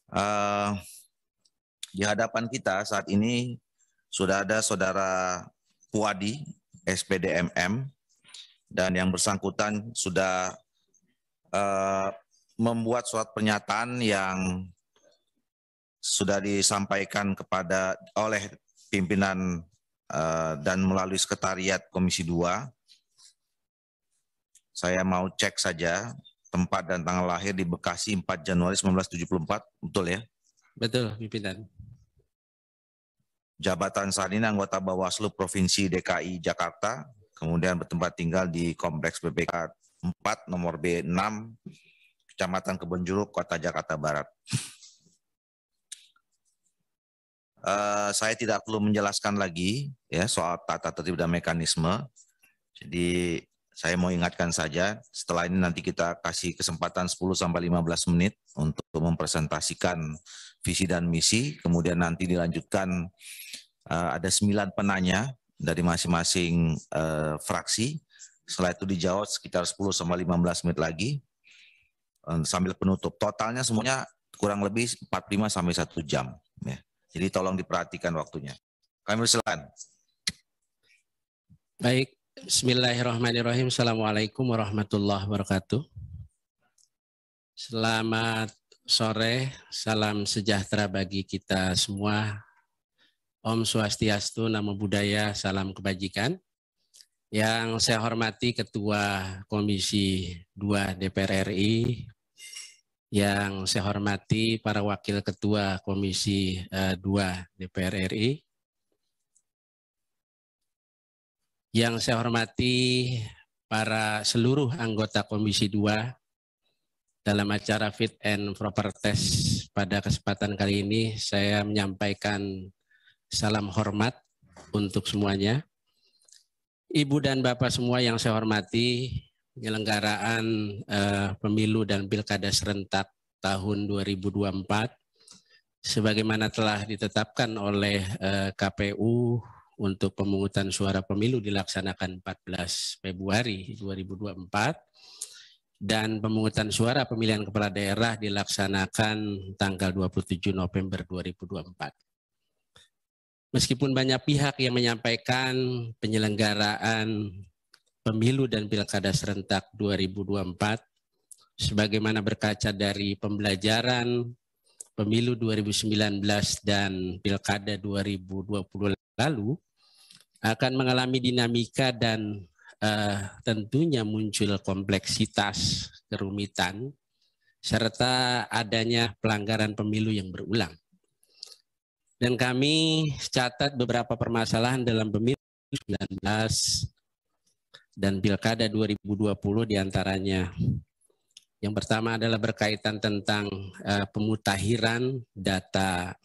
Eh, di hadapan kita saat ini sudah ada Saudara Puadi, SPDMM, dan yang bersangkutan sudah membuat surat pernyataan yang sudah disampaikan oleh pimpinan dan melalui sekretariat Komisi 2. Saya mau cek saja tempat dan tanggal lahir di Bekasi 4 Januari 1974, betul ya? Betul, pimpinan. Jabatan saat ini anggota Bawaslu Provinsi DKI Jakarta, kemudian bertempat tinggal di Kompleks BPK 4 nomor B6, Kecamatan Kebonjeruk, Kota Jakarta Barat. Saya tidak perlu menjelaskan lagi ya soal tata tertib dan mekanisme. Jadi saya mau ingatkan saja, setelah ini nanti kita kasih kesempatan 10-15 menit untuk mempresentasikan visi dan misi, kemudian nanti dilanjutkan ada 9 penanya dari masing-masing fraksi. Setelah itu dijawab sekitar 10-15 menit lagi sambil penutup. Totalnya semuanya kurang lebih 45-1 jam. Ya. Jadi tolong diperhatikan waktunya. Kami persilakan. Baik, bismillahirrahmanirrahim. Assalamualaikum warahmatullahi wabarakatuh. Selamat sore, salam sejahtera bagi kita semua. Om Swastiastu, Namo Buddhaya, salam kebajikan. Yang saya hormati Ketua Komisi 2 DPR RI, yang saya hormati para Wakil Ketua Komisi 2 DPR RI, yang saya hormati para seluruh anggota Komisi 2 dalam acara Fit and Proper Test pada kesempatan kali ini, saya menyampaikan salam hormat untuk semuanya. Ibu dan Bapak semua yang saya hormati, penyelenggaraan pemilu dan pilkada serentak tahun 2024, sebagaimana telah ditetapkan oleh KPU untuk pemungutan suara pemilu dilaksanakan 14 Februari 2024, dan pemungutan suara pemilihan kepala daerah dilaksanakan tanggal 27 November 2024. Meskipun banyak pihak yang menyampaikan penyelenggaraan pemilu dan pilkada serentak 2024, sebagaimana berkaca dari pembelajaran pemilu 2019 dan pilkada 2020 lalu, akan mengalami dinamika dan tentunya muncul kompleksitas, kerumitan, serta adanya pelanggaran pemilu yang berulang. Dan kami catat beberapa permasalahan dalam pemilu 19 dan pilkada 2020 diantaranya. Yang pertama adalah berkaitan tentang pemutakhiran data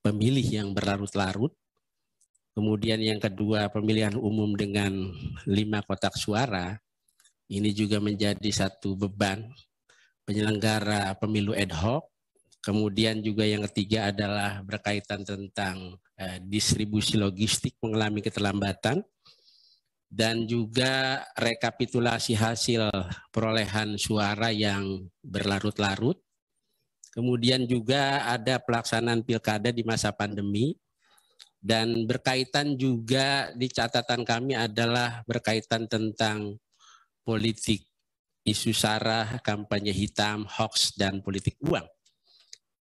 pemilih yang berlarut-larut. Kemudian yang kedua, pemilihan umum dengan 5 kotak suara. Ini juga menjadi satu beban penyelenggara pemilu ad hoc. Kemudian juga yang ketiga adalah berkaitan tentang distribusi logistik mengalami keterlambatan, dan juga rekapitulasi hasil perolehan suara yang berlarut-larut. Kemudian juga ada pelaksanaan pilkada di masa pandemi, dan berkaitan juga di catatan kami adalah berkaitan tentang politik, isu sara, kampanye hitam, hoax, dan politik uang.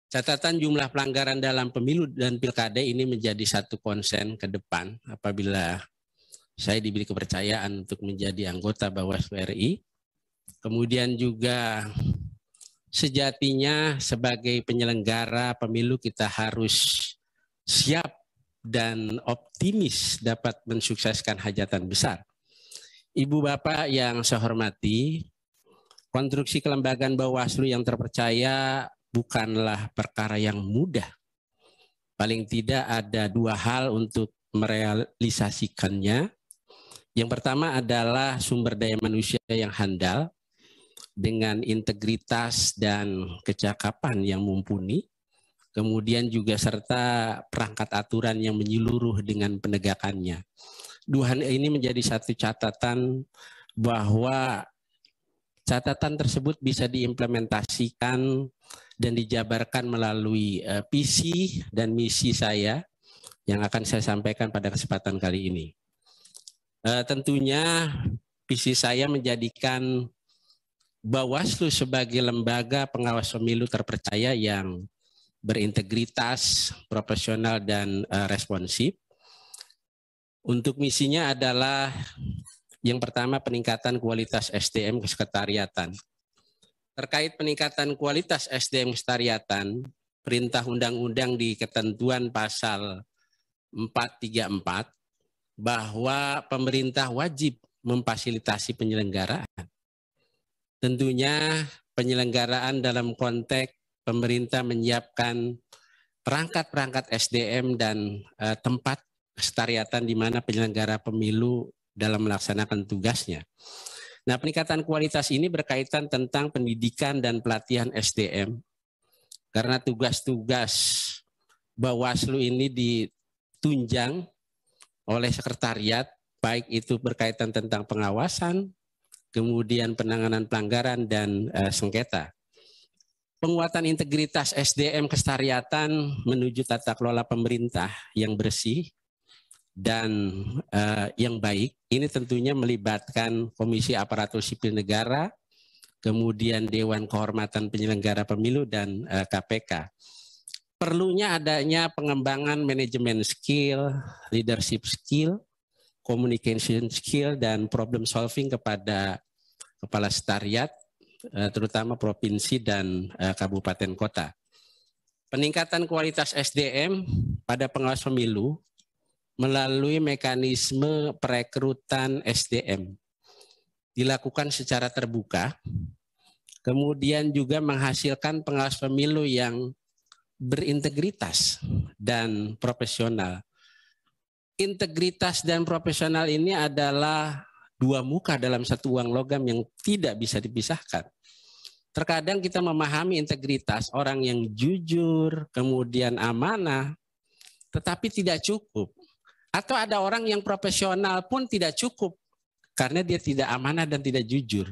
Catatan jumlah pelanggaran dalam pemilu dan pilkada ini menjadi satu konsen ke depan apabila saya diberi kepercayaan untuk menjadi anggota Bawaslu RI. Kemudian juga sejatinya sebagai penyelenggara pemilu kita harus siap dan optimis dapat mensukseskan hajatan besar. Ibu Bapak yang saya hormati, konstruksi kelembagaan Bawaslu yang terpercaya bukanlah perkara yang mudah. Paling tidak ada 2 hal untuk merealisasikannya. Yang pertama adalah sumber daya manusia yang handal dengan integritas dan kecakapan yang mumpuni. Kemudian juga serta perangkat aturan yang menyeluruh dengan penegakannya. 2 hal ini menjadi satu catatan bahwa catatan tersebut bisa diimplementasikan dan dijabarkan melalui visi dan misi saya yang akan saya sampaikan pada kesempatan kali ini. Tentunya visi saya menjadikan Bawaslu sebagai lembaga pengawas pemilu terpercaya yang berintegritas, profesional, dan responsif. Untuk misinya adalah yang pertama peningkatan kualitas SDM kesekretariatan. Terkait peningkatan kualitas SDM kesekretariatan, perintah undang-undang di ketentuan pasal 434 bahwa pemerintah wajib memfasilitasi penyelenggaraan. Tentunya penyelenggaraan dalam konteks pemerintah menyiapkan perangkat-perangkat SDM dan tempat kesekretariatan di mana penyelenggara pemilu dalam melaksanakan tugasnya. Nah, peningkatan kualitas ini berkaitan tentang pendidikan dan pelatihan SDM. Karena tugas-tugas Bawaslu ini ditunjang oleh sekretariat, baik itu berkaitan tentang pengawasan, kemudian penanganan pelanggaran dan sengketa. Penguatan integritas SDM kesekretariatan menuju tata kelola pemerintah yang bersih dan yang baik. Ini tentunya melibatkan Komisi Aparatur Sipil Negara, kemudian Dewan Kehormatan Penyelenggara Pemilu dan KPK. Perlunya adanya pengembangan manajemen skill, leadership skill, communication skill, dan problem solving kepada kepala sekretariat, terutama provinsi dan kabupaten kota. Peningkatan kualitas SDM pada pengawas pemilu melalui mekanisme perekrutan SDM dilakukan secara terbuka, kemudian juga menghasilkan pengawas pemilu yang berintegritas dan profesional. Integritas dan profesional ini adalah dua muka dalam satu uang logam yang tidak bisa dipisahkan. Terkadang kita memahami integritas orang yang jujur, kemudian amanah, tetapi tidak cukup. Atau ada orang yang profesional pun tidak cukup karena dia tidak amanah dan tidak jujur.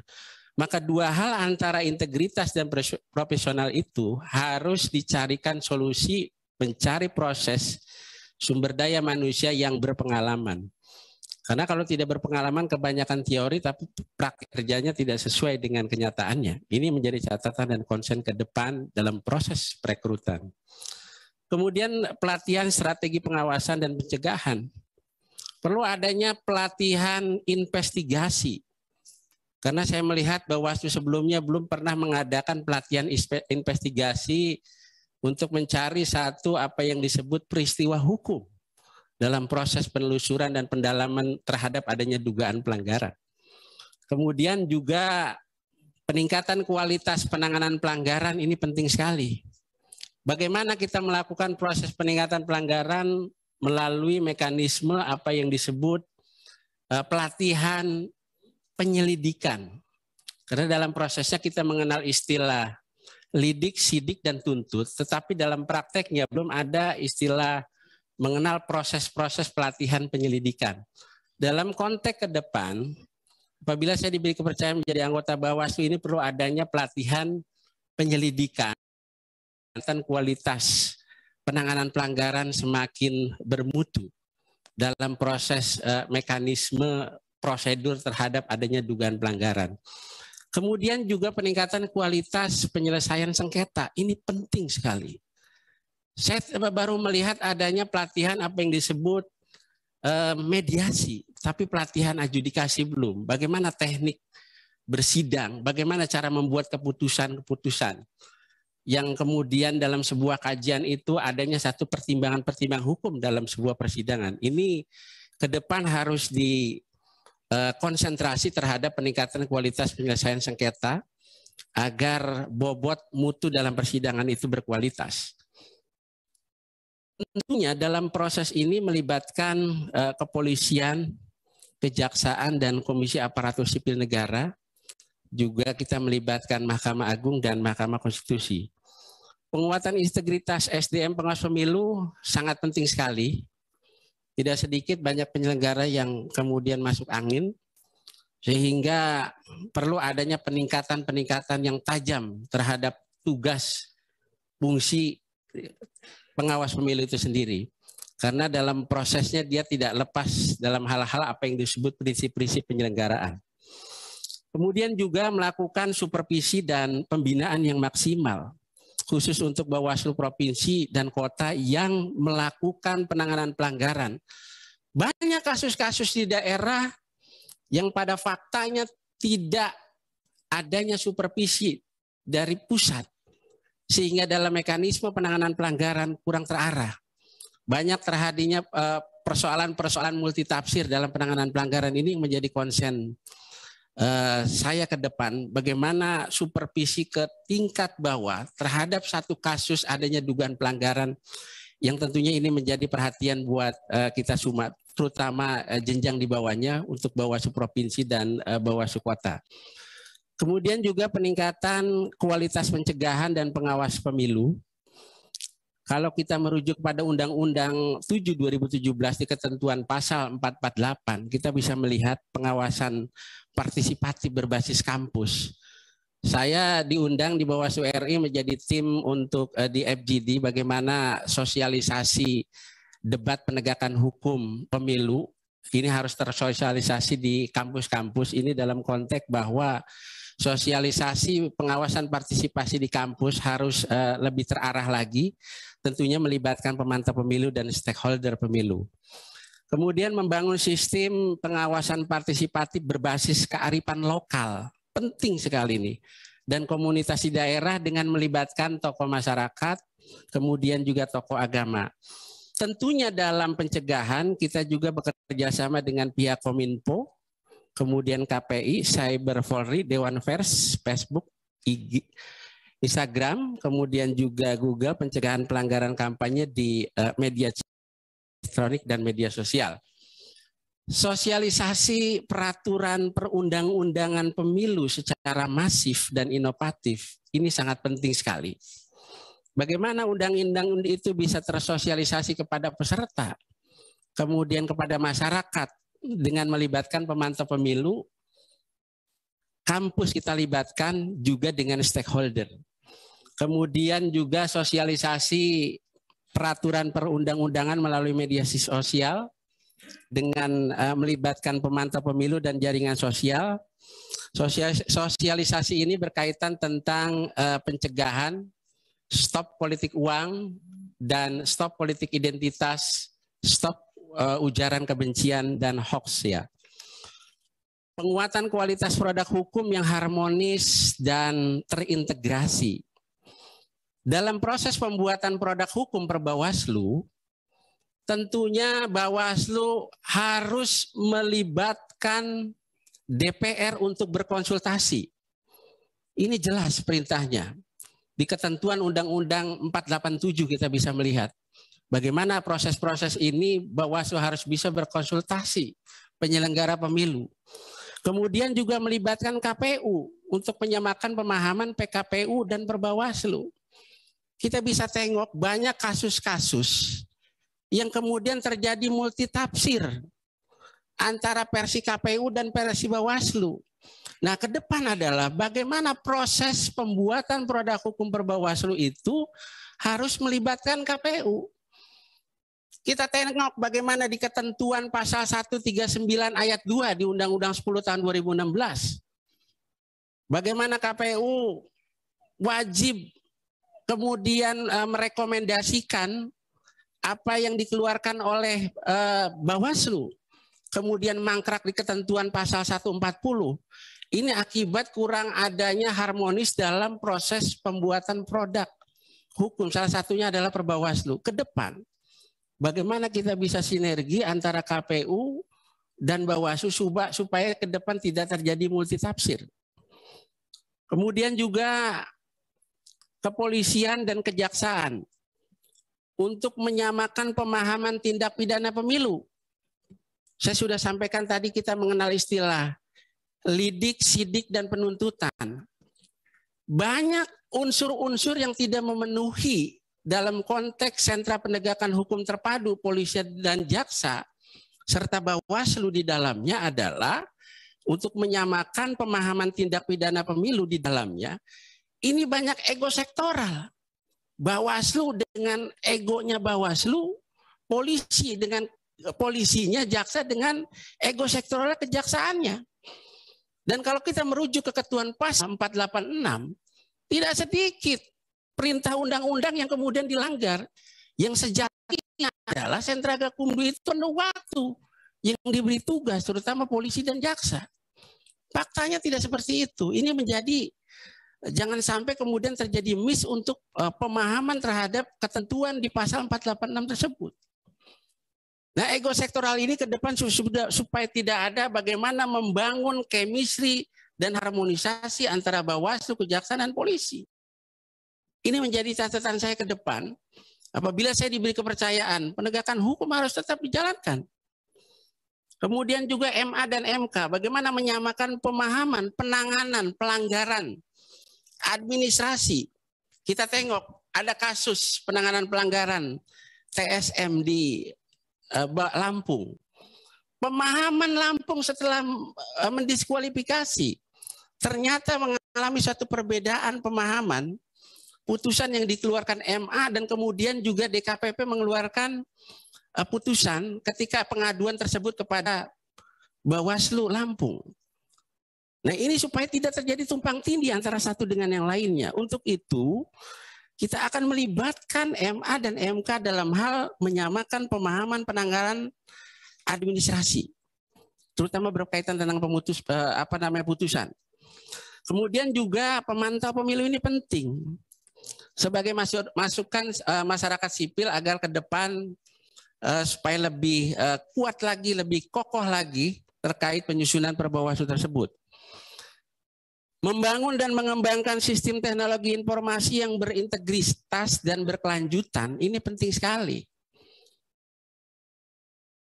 Maka dua hal antara integritas dan profesional itu harus dicarikan solusi, mencari proses sumber daya manusia yang berpengalaman. Karena kalau tidak berpengalaman kebanyakan teori tapi praktik kerjanya tidak sesuai dengan kenyataannya. Ini menjadi catatan dan konsen ke depan dalam proses perekrutan. Kemudian pelatihan strategi pengawasan dan pencegahan. Perlu adanya pelatihan investigasi. Karena saya melihat Bawaslu sebelumnya belum pernah mengadakan pelatihan investigasi untuk mencari satu apa yang disebut peristiwa hukum dalam proses penelusuran dan pendalaman terhadap adanya dugaan pelanggaran. Kemudian juga peningkatan kualitas penanganan pelanggaran ini penting sekali. Bagaimana kita melakukan proses peningkatan pelanggaran melalui mekanisme apa yang disebut pelatihan penyelidikan. Karena dalam prosesnya kita mengenal istilah lidik, sidik, dan tuntut, tetapi dalam prakteknya belum ada istilah mengenal proses-proses pelatihan penyelidikan. Dalam konteks ke depan, apabila saya diberi kepercayaan menjadi anggota Bawaslu, ini perlu adanya pelatihan penyelidikan dan kualitas penanganan pelanggaran semakin bermutu dalam proses mekanisme prosedur terhadap adanya dugaan pelanggaran. Kemudian juga peningkatan kualitas penyelesaian sengketa. Ini penting sekali. Saya baru melihat adanya pelatihan apa yang disebut mediasi, tapi pelatihan adjudikasi belum. Bagaimana teknik bersidang, bagaimana cara membuat keputusan-keputusan yang kemudian dalam sebuah kajian itu adanya satu pertimbangan-pertimbangan hukum dalam sebuah persidangan. Ini ke depan harus konsentrasi terhadap peningkatan kualitas penyelesaian sengketa agar bobot mutu dalam persidangan itu berkualitas. Tentunya dalam proses ini melibatkan kepolisian, kejaksaan, dan Komisi Aparatur Sipil Negara. Juga kita melibatkan Mahkamah Agung dan Mahkamah Konstitusi. Penguatan integritas SDM pengawas pemilu sangat penting sekali. Tidak sedikit banyak penyelenggara yang kemudian masuk angin, sehingga perlu adanya peningkatan yang tajam terhadap tugas fungsi pengawas pemilu itu sendiri. Karena dalam prosesnya dia tidak lepas dalam hal-hal apa yang disebut prinsip-prinsip penyelenggaraan. Kemudian juga melakukan supervisi dan pembinaan yang maksimal, khusus untuk Bawaslu provinsi dan kota yang melakukan penanganan pelanggaran. Banyak kasus-kasus di daerah yang pada faktanya tidak adanya supervisi dari pusat, sehingga dalam mekanisme penanganan pelanggaran kurang terarah. Banyak terjadinya persoalan-persoalan multitafsir dalam penanganan pelanggaran ini menjadi konsen saya ke depan, bagaimana supervisi ke tingkat bawah terhadap satu kasus adanya dugaan pelanggaran yang tentunya ini menjadi perhatian buat kita semua, terutama jenjang di bawahnya untuk Bawaslu provinsi dan Bawaslu kota. Kemudian juga peningkatan kualitas pencegahan dan pengawas pemilu. Kalau kita merujuk pada Undang-Undang 7 2017 di ketentuan pasal 448, kita bisa melihat pengawasan partisipatif berbasis kampus. Saya diundang di Bawaslu RI menjadi tim untuk di FGD bagaimana sosialisasi debat penegakan hukum pemilu. Ini harus tersosialisasi di kampus-kampus ini dalam konteks bahwa sosialisasi pengawasan partisipasi di kampus harus lebih terarah lagi, tentunya melibatkan pemantau pemilu dan stakeholder pemilu. Kemudian membangun sistem pengawasan partisipatif berbasis kearifan lokal, penting sekali ini. Dan komunitas di daerah dengan melibatkan tokoh masyarakat, kemudian juga tokoh agama. Tentunya dalam pencegahan kita juga bekerja sama dengan pihak Kominfo, kemudian KPI, Cyber Polri, Dewan Pers, Facebook, IG, Instagram, kemudian juga Google pencegahan pelanggaran kampanye di media elektronik dan media sosial. Sosialisasi peraturan perundang-undangan pemilu secara masif dan inovatif ini sangat penting sekali. Bagaimana undang-undang itu bisa tersosialisasi kepada peserta, kemudian kepada masyarakat dengan melibatkan pemantau pemilu, kampus kita libatkan juga dengan stakeholder. Kemudian juga sosialisasi peraturan perundang-undangan melalui media sosial dengan melibatkan pemantau pemilu dan jaringan sosial. Sosialisasi ini berkaitan tentang pencegahan, stop politik uang, dan stop politik identitas, stop ujaran kebencian dan hoax ya. Penguatan kualitas produk hukum yang harmonis dan terintegrasi. Dalam proses pembuatan produk hukum per Bawaslu, tentunya Bawaslu harus melibatkan DPR untuk berkonsultasi. Ini jelas perintahnya. Di ketentuan Undang-Undang 487 kita bisa melihat bagaimana proses-proses ini Bawaslu harus bisa berkonsultasi penyelenggara pemilu. Kemudian juga melibatkan KPU untuk menyamakan pemahaman PKPU dan Perbawaslu. Kita bisa tengok banyak kasus-kasus yang kemudian terjadi multitafsir antara versi KPU dan versi Bawaslu. Nah, ke depan adalah bagaimana proses pembuatan produk hukum Perbawaslu itu harus melibatkan KPU. Kita tengok bagaimana di ketentuan pasal 139 ayat 2 di Undang-Undang 10 tahun 2016. Bagaimana KPU wajib kemudian merekomendasikan apa yang dikeluarkan oleh Bawaslu. Kemudian mangkrak di ketentuan pasal 140. Ini akibat kurang adanya harmonis dalam proses pembuatan produk hukum. Salah satunya adalah Perbawaslu. Ke depan, bagaimana kita bisa sinergi antara KPU dan Bawaslu supaya ke depan tidak terjadi multitafsir. Kemudian juga kepolisian dan kejaksaan untuk menyamakan pemahaman tindak pidana pemilu. Saya sudah sampaikan tadi kita mengenal istilah lidik, sidik, dan penuntutan. Banyak unsur-unsur yang tidak memenuhi dalam konteks sentra penegakan hukum terpadu, polisi dan jaksa, serta Bawaslu di dalamnya adalah untuk menyamakan pemahaman tindak pidana pemilu di dalamnya. Ini banyak ego sektoral. Bawaslu dengan egonya Bawaslu, polisi dengan polisinya, jaksa dengan ego sektoral kejaksaannya. Dan kalau kita merujuk ke ketentuan pasal 486, tidak sedikit perintah undang-undang yang kemudian dilanggar. Yang sejatinya adalah sentra gakumdu itu penuh waktu yang diberi tugas, terutama polisi dan jaksa. Faktanya tidak seperti itu. Ini menjadi, jangan sampai kemudian terjadi miss untuk pemahaman terhadap ketentuan di pasal 486 tersebut. Nah, ego sektoral ini ke depan supaya tidak ada bagaimana membangun chemistry dan harmonisasi antara Bawaslu, Kejaksaan, dan polisi. Ini menjadi catatan saya ke depan. Apabila saya diberi kepercayaan, penegakan hukum harus tetap dijalankan. Kemudian juga MA dan MK, bagaimana menyamakan pemahaman, penanganan, pelanggaran, administrasi. Kita tengok, ada kasus penanganan pelanggaran TSM di Lampung. Pemahaman Lampung setelah mendiskualifikasi ternyata mengalami satu perbedaan pemahaman putusan yang dikeluarkan MA dan kemudian juga DKPP mengeluarkan putusan ketika pengaduan tersebut kepada Bawaslu Lampung. Nah, ini supaya tidak terjadi tumpang tindih antara satu dengan yang lainnya. Untuk itu kita akan melibatkan MA dan MK dalam hal menyamakan pemahaman penanganan administrasi, terutama berkaitan tentang putusan. Kemudian juga pemantau pemilu ini penting sebagai masukan masyarakat sipil agar ke depan supaya lebih kuat lagi, lebih kokoh lagi terkait penyusunan perbawaslu tersebut. Membangun dan mengembangkan sistem teknologi informasi yang berintegritas dan berkelanjutan, ini penting sekali.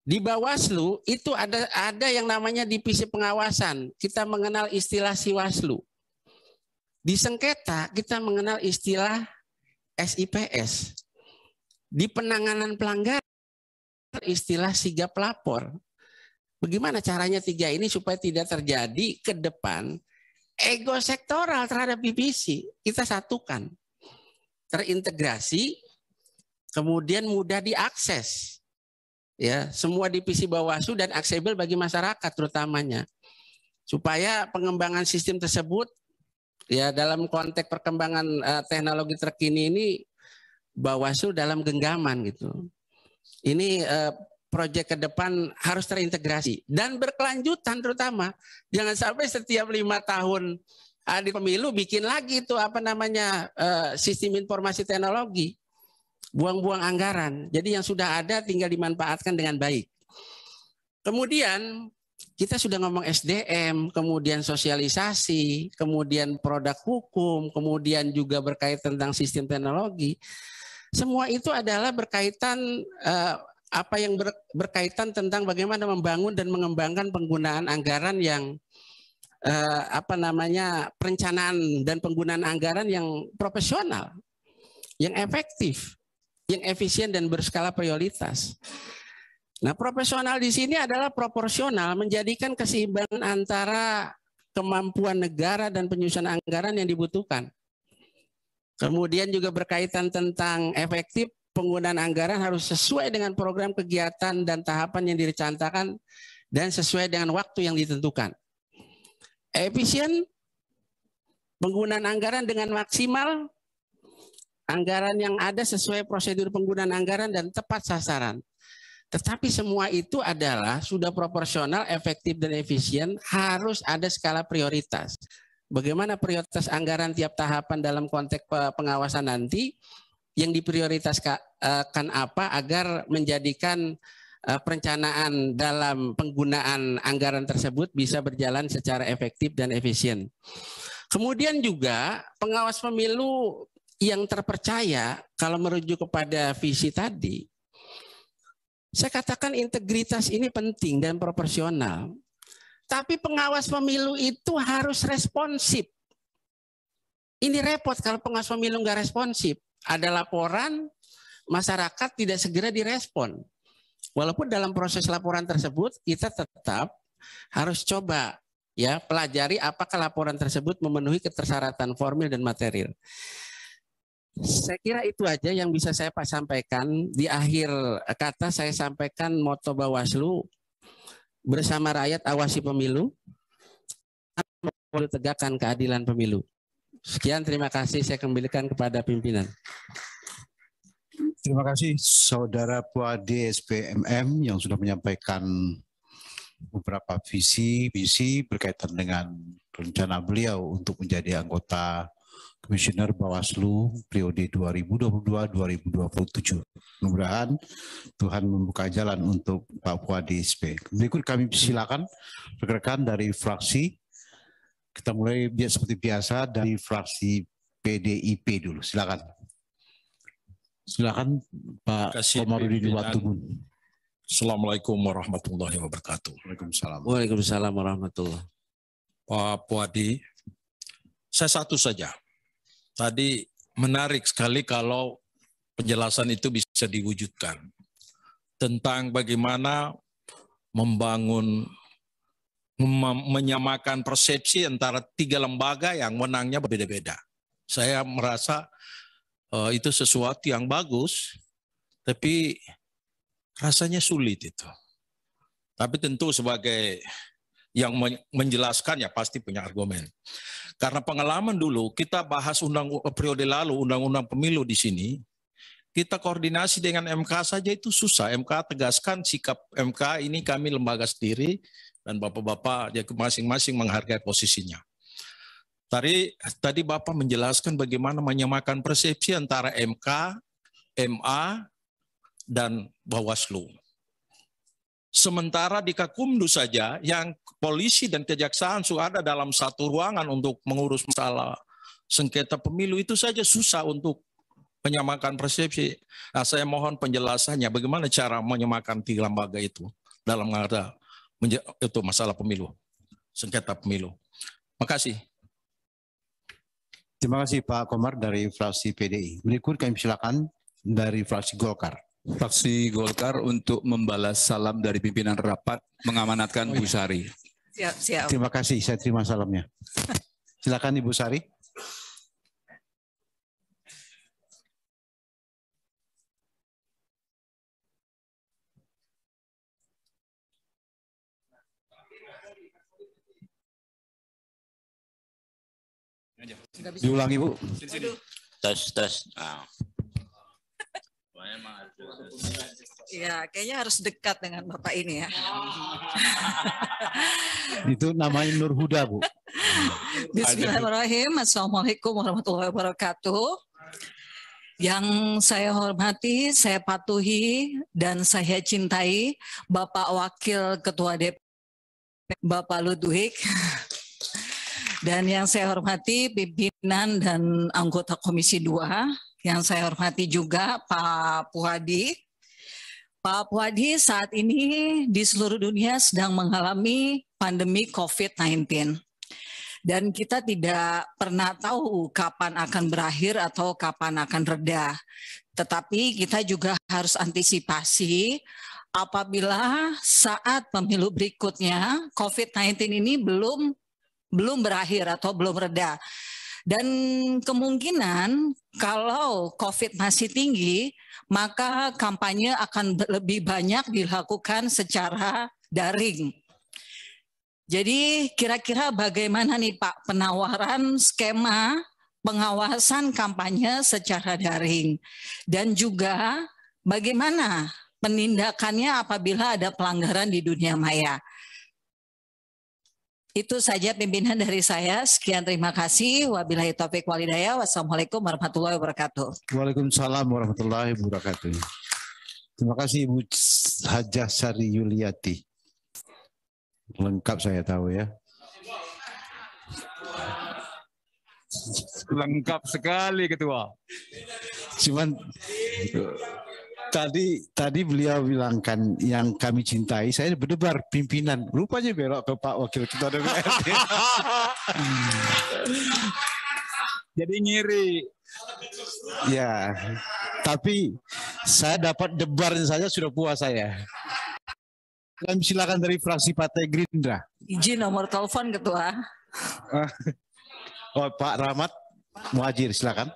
Di Bawaslu itu ada yang namanya divisi pengawasan. Kita mengenal istilah Siwaslu. Di sengketa kita mengenal istilah SIPS. Di penanganan pelanggaran istilah sigap lapor. Bagaimana caranya tiga ini supaya tidak terjadi ke depan ego sektoral terhadap divisi, kita satukan, terintegrasi, kemudian mudah diakses, ya semua divisi Bawaslu dan aksesibel bagi masyarakat terutamanya, supaya pengembangan sistem tersebut, ya dalam konteks perkembangan teknologi terkini ini Bawaslu dalam genggaman gitu. Ini proyek ke depan harus terintegrasi dan berkelanjutan terutama. Jangan sampai setiap 5 tahun di pemilu bikin lagi itu sistem informasi teknologi. Buang-buang anggaran. Jadi yang sudah ada tinggal dimanfaatkan dengan baik. Kemudian kita sudah ngomong SDM, kemudian sosialisasi, kemudian produk hukum, kemudian juga berkaitan tentang sistem teknologi. Semua itu adalah berkaitan berkaitan tentang bagaimana membangun dan mengembangkan penggunaan anggaran yang perencanaan dan penggunaan anggaran yang profesional, yang efektif, yang efisien dan berskala prioritas. Nah, profesional di sini adalah proporsional, menjadikan keseimbangan antara kemampuan negara dan penyusunan anggaran yang dibutuhkan. Kemudian juga berkaitan tentang efektif, penggunaan anggaran harus sesuai dengan program kegiatan dan tahapan yang direncanakan dan sesuai dengan waktu yang ditentukan. Efisien, penggunaan anggaran dengan maksimal, anggaran yang ada sesuai prosedur penggunaan anggaran dan tepat sasaran. Tetapi semua itu adalah sudah proporsional, efektif dan efisien, harus ada skala prioritas. Bagaimana prioritas anggaran tiap tahapan dalam konteks pengawasan nanti, yang diprioritaskan apa agar menjadikan perencanaan dalam penggunaan anggaran tersebut bisa berjalan secara efektif dan efisien. Kemudian juga pengawas pemilu yang terpercaya, kalau merujuk kepada visi tadi, saya katakan integritas ini penting dan proporsional. Tapi pengawas pemilu itu harus responsif. Ini repot kalau pengawas pemilu nggak responsif. Ada laporan, masyarakat tidak segera direspon. Walaupun dalam proses laporan tersebut kita tetap harus coba ya pelajari apakah laporan tersebut memenuhi ketersyaratan formil dan material. Saya kira itu aja yang bisa saya sampaikan. Di akhir kata saya sampaikan moto Bawaslu, bersama rakyat awasi pemilu, tegakkan keadilan pemilu. Sekian, terima kasih. Saya kembalikan kepada pimpinan. Terima kasih Saudara Puadi SPMM yang sudah menyampaikan beberapa visi misi berkaitan dengan rencana beliau untuk menjadi anggota Komisioner Bawaslu periode 2022-2027. Mudah-mudahan Tuhan membuka jalan untuk Pak Puadi SP. Berikut kami silakan rekan-rekan dari fraksi. Kita mulai seperti biasa dari fraksi PDIP dulu. Silakan. Silakan Pak Komarudin Watubun. Assalamualaikum warahmatullahi wabarakatuh. Waalaikumsalam. Waalaikumsalam warahmatullahi wabarakatuh. Pak Puadi, saya satu saja. Tadi menarik sekali kalau penjelasan itu bisa diwujudkan tentang bagaimana membangun, menyamakan persepsi antara tiga lembaga yang menangnya berbeda-beda. Saya merasa itu sesuatu yang bagus, tapi rasanya sulit itu. Tapi tentu sebagai yang menjelaskan ya pasti punya argumen. Karena pengalaman dulu kita bahas periode lalu undang-undang pemilu di sini, kita koordinasi dengan MK saja itu susah. MK tegaskan sikap MK ini kami lembaga sendiri dan bapak-bapak ya masing-masing menghargai posisinya. Tadi Bapak menjelaskan bagaimana menyamakan persepsi antara MK, MA, dan Bawaslu. Sementara di Kakumdu saja yang polisi dan kejaksaan sudah ada dalam satu ruangan untuk mengurus masalah sengketa pemilu itu saja susah untuk menyamakan persepsi. Nah, saya mohon penjelasannya bagaimana cara menyamakan tiga lembaga itu dalam ada itu masalah pemilu, sengketa pemilu. Makasih. Terima kasih Pak Komar dari fraksi PDI. Berikut kami silakan dari fraksi Golkar. Fraksi Golkar untuk membalas salam dari pimpinan rapat mengamanatkan Bu Sari. Siap. Terima kasih, saya terima salamnya. Silakan Ibu Sari. Diulangi Bu. Tes. Ya, kayaknya harus dekat dengan Bapak ini ya. Itu namanya Nur Huda Bu. Bismillahirrahmanirrahim. Assalamualaikum warahmatullahi wabarakatuh. Yang saya hormati, saya patuhi, dan saya cintai Bapak Wakil Ketua DPR, Bapak Ludwig. Dan yang saya hormati pimpinan dan anggota Komisi 2, yang saya hormati juga Pak Puadi. Pak Puadi, saat ini di seluruh dunia sedang mengalami pandemi COVID-19. Dan kita tidak pernah tahu kapan akan berakhir atau kapan akan reda. Tetapi kita juga harus antisipasi apabila saat pemilu berikutnya COVID-19 ini belum berakhir atau belum reda. Dan kemungkinan kalau COVID masih tinggi, maka kampanye akan lebih banyak dilakukan secara daring. Jadi kira-kira bagaimana nih Pak penawaran skema pengawasan kampanye secara daring? Dan juga bagaimana penindakannya apabila ada pelanggaran di dunia maya? Itu saja pimpinan dari saya. Sekian, terima kasih. Wabillahi taufiq wal hidayah. Wassalamualaikum warahmatullahi wabarakatuh. Waalaikumsalam warahmatullahi wabarakatuh. Terima kasih Ibu Hajah Sari Yuliati. Lengkap saya tahu ya. Lengkap sekali Ketua. Cuman tadi beliau bilangkan yang kami cintai, saya berdebar pimpinan. Rupanya belok ke Pak Wakil Ketua DPRD. Jadi ngiri. Ya, tapi saya dapat debar saja sudah puas saya. Kami silakan dari fraksi Partai Gerindra. Izin nomor telepon Ketua. Oh, Pak Rahmat Muhajir, silakan.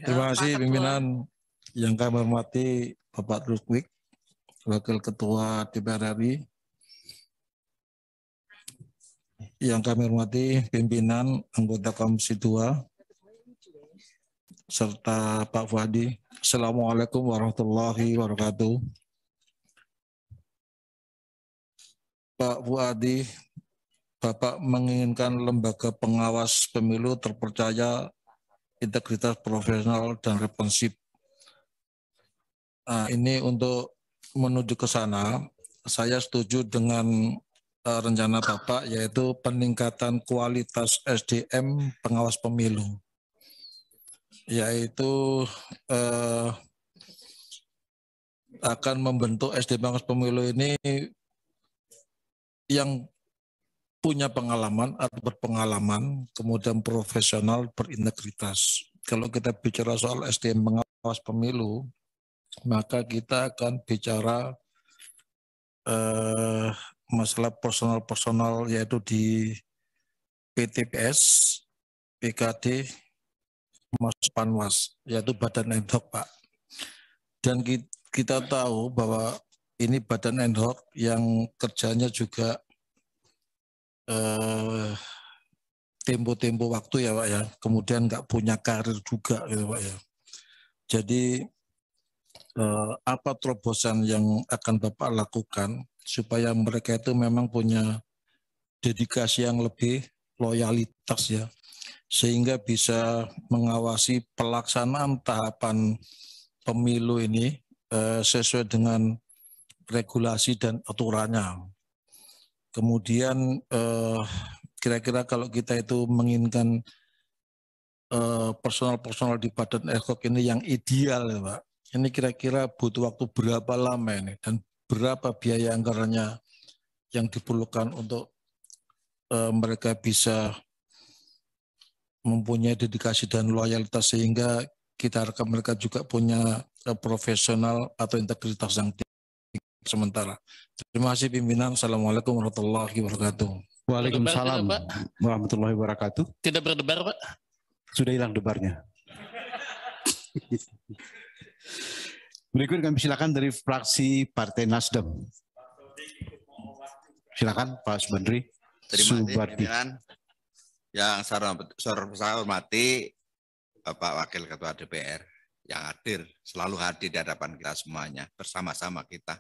Terima kasih pimpinan yang kami hormati Bapak Ruswik, Wakil Ketua DPR RI. Yang kami hormati pimpinan anggota Komisi 2 serta Pak Fuadi. Assalamualaikum warahmatullahi wabarakatuh. Pak Fuadi, Bapak menginginkan lembaga pengawas pemilu terpercaya, integritas, profesional, dan responsif. Nah, ini untuk menuju ke sana, saya setuju dengan rencana Bapak, yaitu peningkatan kualitas SDM pengawas pemilu, yaitu akan membentuk SDM pengawas pemilu ini yang punya pengalaman atau berpengalaman, kemudian profesional, berintegritas. Kalau kita bicara soal SDM pengawas pemilu, maka kita akan bicara masalah personal yaitu di PTPS, PKD, Mas Panwas, yaitu badan ad hoc, Pak. Dan kita tahu bahwa ini badan ad hoc yang kerjanya juga tempo-tempo waktu ya Pak ya, kemudian nggak punya karir juga gitu Pak ya. Jadi apa terobosan yang akan Bapak lakukan supaya mereka itu memang punya dedikasi yang lebih, loyalitas ya, sehingga bisa mengawasi pelaksanaan tahapan pemilu ini sesuai dengan regulasi dan aturannya. Kemudian kira-kira kalau kita itu menginginkan personal di badan ad hoc ini yang ideal ya Pak, ini kira-kira butuh waktu berapa lama ini dan berapa biaya anggarannya yang diperlukan untuk mereka bisa mempunyai dedikasi dan loyalitas sehingga kita harapkan mereka juga punya profesional atau integritas yang tinggi sementara. Terima kasih pimpinan. Assalamualaikum warahmatullahi wabarakatuh. Waalaikumsalam warahmatullahi wabarakatuh. Tidak berdebar, Pak. Sudah hilang debarnya. Berikut kami silakan dari fraksi Partai Nasdem. Silakan Pak Subandri. Terima kasih pimpinan. Yang saya hormati Bapak Wakil Ketua DPR yang selalu hadir di hadapan kita semuanya, bersama-sama kita.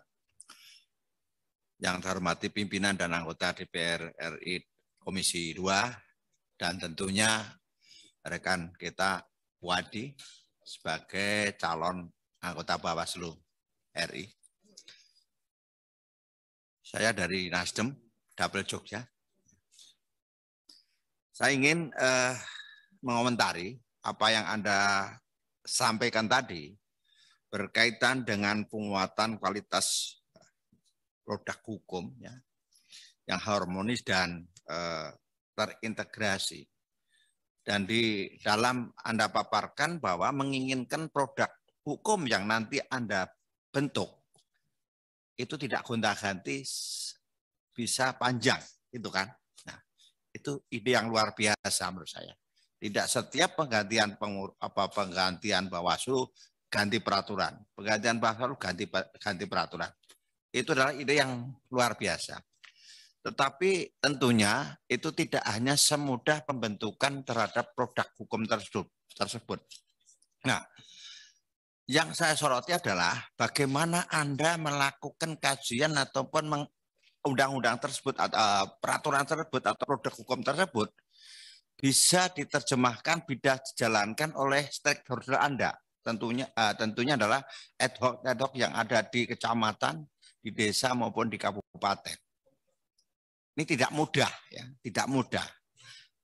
Yang saya hormati pimpinan dan anggota DPR RI Komisi 2 dan tentunya rekan kita Wadi sebagai calon anggota Bawaslu RI. Saya dari Nasdem, Dapil Jogja. Saya ingin mengomentari apa yang Anda sampaikan tadi berkaitan dengan penguatan kualitas produk hukum ya, yang harmonis dan terintegrasi. Dan di dalam Anda paparkan bahwa menginginkan produk hukum yang nanti Anda bentuk itu tidak gonta-ganti, bisa panjang, itu kan. Nah, itu ide yang luar biasa menurut saya. Tidak setiap penggantian Bawaslu ganti peraturan, penggantian Bawaslu ganti peraturan. Itu adalah ide yang luar biasa. Tetapi tentunya itu tidak hanya semudah pembentukan terhadap produk hukum tersebut. Nah, yang saya soroti adalah bagaimana Anda melakukan kajian ataupun undang-undang tersebut, atau peraturan tersebut atau produk hukum tersebut bisa diterjemahkan, bisa dijalankan oleh stakeholder Anda. Tentunya adalah ad hoc yang ada di kecamatan, di desa maupun di kabupaten. Ini tidak mudah, ya, tidak mudah.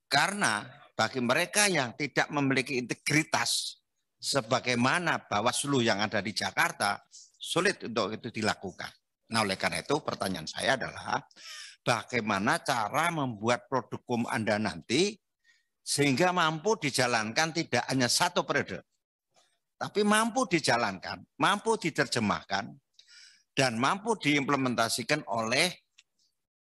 Karena bagi mereka yang tidak memiliki integritas sebagaimana Bawaslu yang ada di Jakarta, sulit untuk itu dilakukan. Nah, oleh karena itu pertanyaan saya adalah bagaimana cara membuat produk hukum Anda nanti sehingga mampu dijalankan tidak hanya satu periode, tapi mampu dijalankan, mampu diterjemahkan, dan mampu diimplementasikan oleh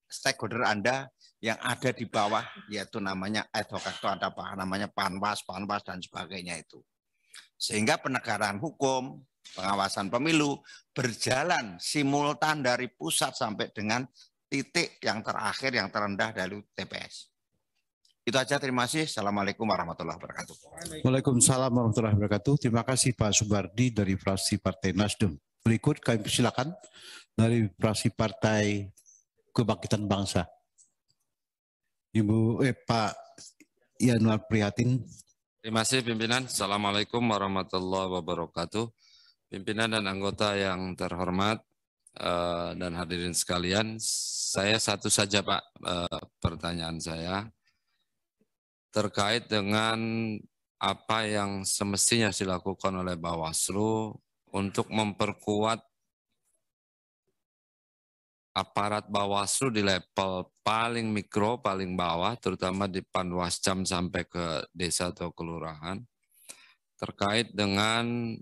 stakeholder Anda yang ada di bawah, yaitu namanya ad hoc, ada apa namanya panwas dan sebagainya itu. Sehingga penegakan hukum, pengawasan pemilu berjalan simultan dari pusat sampai dengan titik yang terakhir, yang terendah dari TPS. Itu aja, terima kasih. Assalamualaikum warahmatullahi wabarakatuh. Waalaikumsalam warahmatullahi wabarakatuh. Terima kasih Pak Subardi dari fraksi Partai Nasdem. Berikut kami persilakan dari fraksi Partai Kebangkitan Bangsa. Pak Yanuar Prihatin. Terima kasih pimpinan. Assalamualaikum warahmatullahi wabarakatuh. Pimpinan dan anggota yang terhormat dan hadirin sekalian, saya satu saja Pak pertanyaan saya terkait dengan apa yang semestinya dilakukan oleh Bawaslu untuk memperkuat aparat Bawaslu di level paling mikro, paling bawah, terutama di Panwascam sampai ke desa atau kelurahan, terkait dengan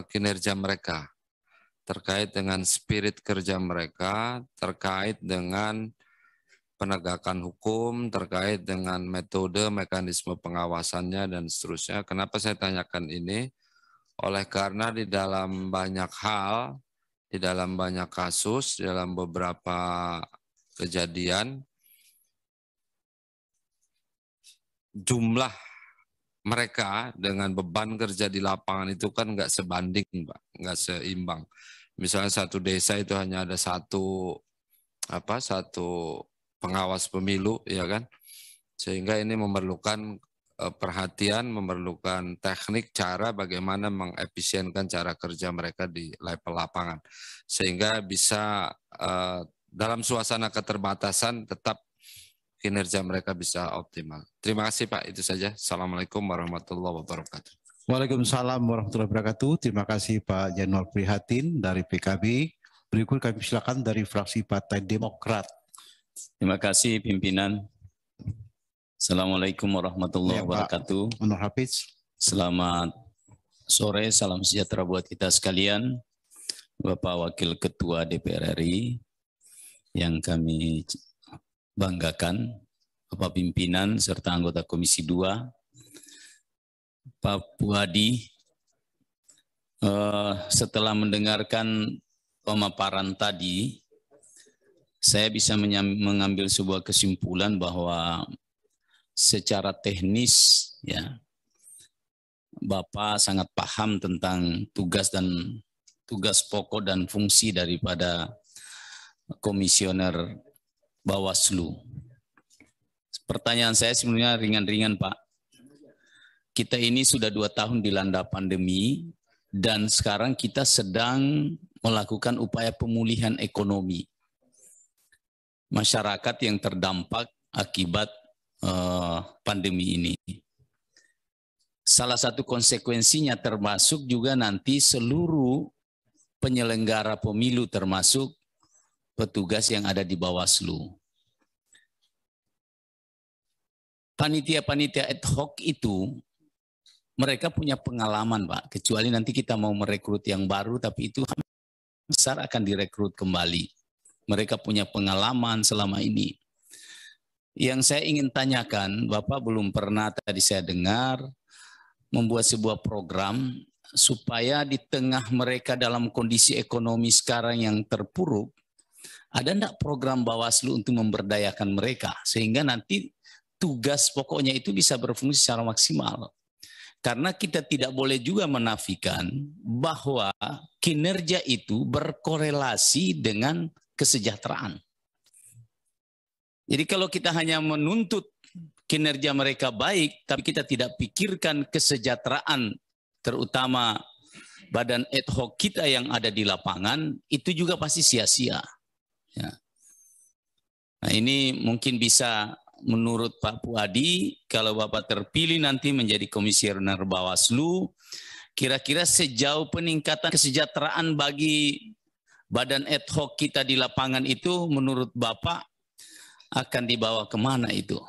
kinerja mereka, terkait dengan spirit kerja mereka, terkait dengan penegakan hukum, terkait dengan metode, mekanisme pengawasannya, dan seterusnya. Kenapa saya tanyakan ini? Oleh karena di dalam banyak hal, di dalam banyak kasus, di dalam beberapa kejadian, jumlah mereka dengan beban kerja di lapangan itu kan nggak sebanding, Pak, nggak seimbang. Misalnya satu desa itu hanya ada satu pengawas pemilu, ya kan? Sehingga ini memerlukan perhatian, memerlukan teknik cara bagaimana mengefisienkan cara kerja mereka di level lapangan, sehingga bisa dalam suasana keterbatasan tetap kinerja mereka bisa optimal. Terima kasih Pak, itu saja. Assalamualaikum warahmatullahi wabarakatuh. Waalaikumsalam warahmatullahi wabarakatuh. Terima kasih Pak Yanuar Prihatin dari PKB. Berikut kami silakan dari fraksi Partai Demokrat. Terima kasih pimpinan. Assalamualaikum warahmatullahi wabarakatuh. Anwar Hafiz. Selamat sore, salam sejahtera buat kita sekalian. Bapak Wakil Ketua DPR RI yang kami banggakan, Bapak Pimpinan serta anggota Komisi 2, Pak Puadi, setelah mendengarkan pemaparan tadi, saya bisa mengambil sebuah kesimpulan bahwa secara teknis ya Bapak sangat paham tentang tugas pokok dan fungsi daripada komisioner Bawaslu. Pertanyaan saya sebenarnya ringan-ringan Pak. Kita ini sudah 2 tahun dilanda pandemi dan sekarang kita sedang melakukan upaya pemulihan ekonomi masyarakat yang terdampak akibat pandemi ini. Salah satu konsekuensinya termasuk juga nanti seluruh penyelenggara pemilu termasuk petugas yang ada di Bawaslu. Panitia-panitia ad hoc itu mereka punya pengalaman Pak, kecuali nanti kita mau merekrut yang baru, tapi itu besar akan direkrut kembali. Mereka punya pengalaman selama ini. Yang saya ingin tanyakan, Bapak belum pernah tadi saya dengar membuat sebuah program supaya di tengah mereka dalam kondisi ekonomi sekarang yang terpuruk, ada enggak program Bawaslu untuk memberdayakan mereka sehingga nanti tugas pokoknya itu bisa berfungsi secara maksimal. Karena kita tidak boleh juga menafikan bahwa kinerja itu berkorelasi dengan kesejahteraan. Jadi kalau kita hanya menuntut kinerja mereka baik, tapi kita tidak pikirkan kesejahteraan, terutama badan ad hoc kita yang ada di lapangan, itu juga pasti sia-sia. Ya. Nah ini mungkin bisa menurut Pak Puadi, kalau Bapak terpilih nanti menjadi komisioner Bawaslu, kira-kira sejauh peningkatan kesejahteraan bagi badan ad hoc kita di lapangan itu menurut Bapak akan dibawa kemana itu?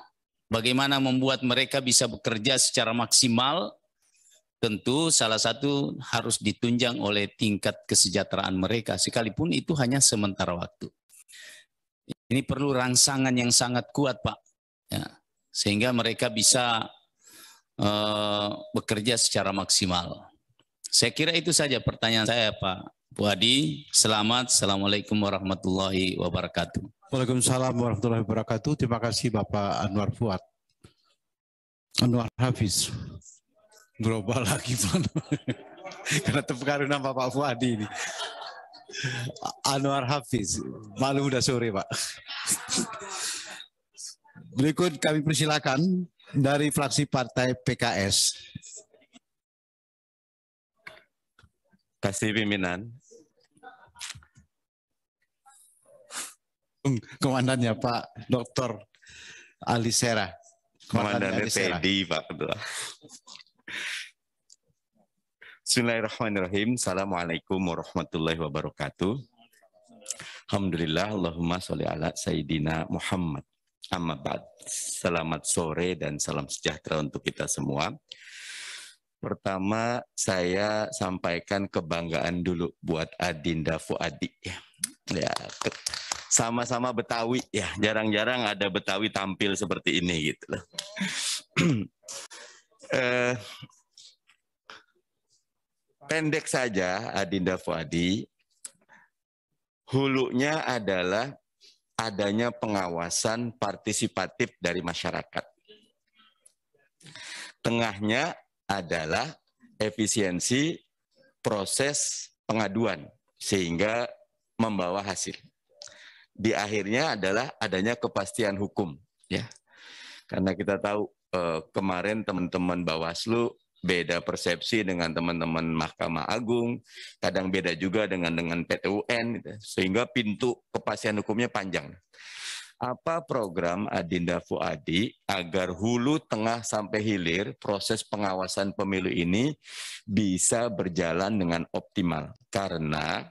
Bagaimana membuat mereka bisa bekerja secara maksimal? Tentu salah satu harus ditunjang oleh tingkat kesejahteraan mereka, sekalipun itu hanya sementara waktu. Ini perlu rangsangan yang sangat kuat, Pak. Ya, sehingga mereka bisa bekerja secara maksimal. Saya kira itu saja pertanyaan saya, Pak Bu Hadi. Selamat. Assalamualaikum warahmatullahi wabarakatuh. Waalaikumsalam warahmatullahi wabarakatuh. Terima kasih Bapak Anwar Fuad. Anwar Hafiz. Global lagi, Pak. Karena terpengaruh nama Pak Fuadi ini. Anwar Hafiz. Malu udah sore, Pak. Berikut kami persilakan dari fraksi Partai PKS. Kasih pimpinan. Komandannya Pak Dr. Alisera. Komandannya Teddy, Pak Ketua. Bismillahirrahmanirrahim. Assalamualaikum warahmatullahi wabarakatuh. Alhamdulillah, Allahumma sholli ala Sayyidina Muhammad. Amma ba'd. Selamat sore dan salam sejahtera untuk kita semua. Pertama, saya sampaikan kebanggaan dulu buat Adinda Fuadi. Ya, sama-sama Betawi ya. Jarang-jarang ada Betawi tampil seperti ini gitu loh. Pendek saja Adinda Fuadi. Hulunya adalah adanya pengawasan partisipatif dari masyarakat. Tengahnya adalah efisiensi proses pengaduan sehingga membawa hasil. Di akhirnya adalah adanya kepastian hukum, ya. Karena kita tahu kemarin teman-teman Bawaslu beda persepsi dengan teman-teman Mahkamah Agung, kadang beda juga dengan PT UN, gitu. Sehingga pintu kepastian hukumnya panjang. Apa program Adinda Fuadi agar hulu, tengah, sampai hilir proses pengawasan pemilu ini bisa berjalan dengan optimal? Karena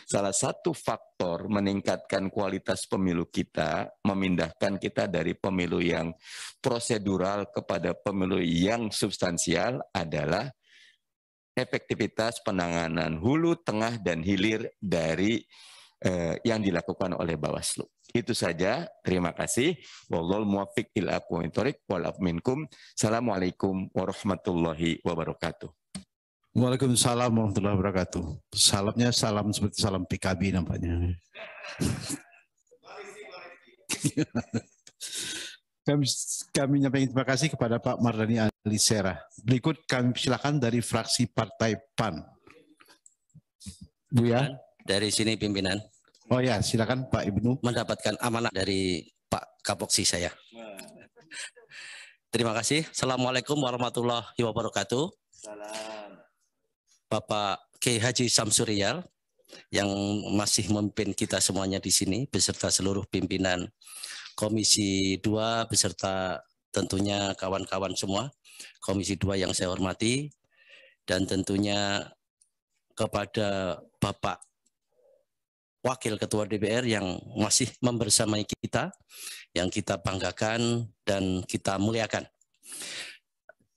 salah satu faktor meningkatkan kualitas pemilu kita, memindahkan kita dari pemilu yang prosedural kepada pemilu yang substansial adalah efektivitas penanganan hulu, tengah, dan hilir dari yang dilakukan oleh Bawaslu. Itu saja. Terima kasih. Wallahul muwaffiq ila aqwamit thoriq wal afu minkum. Assalamualaikum warahmatullahi wabarakatuh. Waalaikumsalam warahmatullahi wabarakatuh. Salamnya salam seperti salam PKB nampaknya. Kami nyampaikan terima kasih kepada Pak Mardhani Alisera. Berikut kami silakan dari fraksi Partai PAN. Bu ya. Dari sini pimpinan. Oh ya, silakan Pak Ibnu. Mendapatkan amanah dari Pak Kapoksi saya. Terima kasih. Assalamualaikum warahmatullahi wabarakatuh. Salam. Bapak Kiai Haji Samsurial yang masih memimpin kita semuanya di sini beserta seluruh pimpinan Komisi 2 beserta tentunya kawan-kawan semua Komisi 2 yang saya hormati, dan tentunya kepada Bapak Wakil Ketua DPR yang masih membersamai kita, yang kita banggakan dan kita muliakan.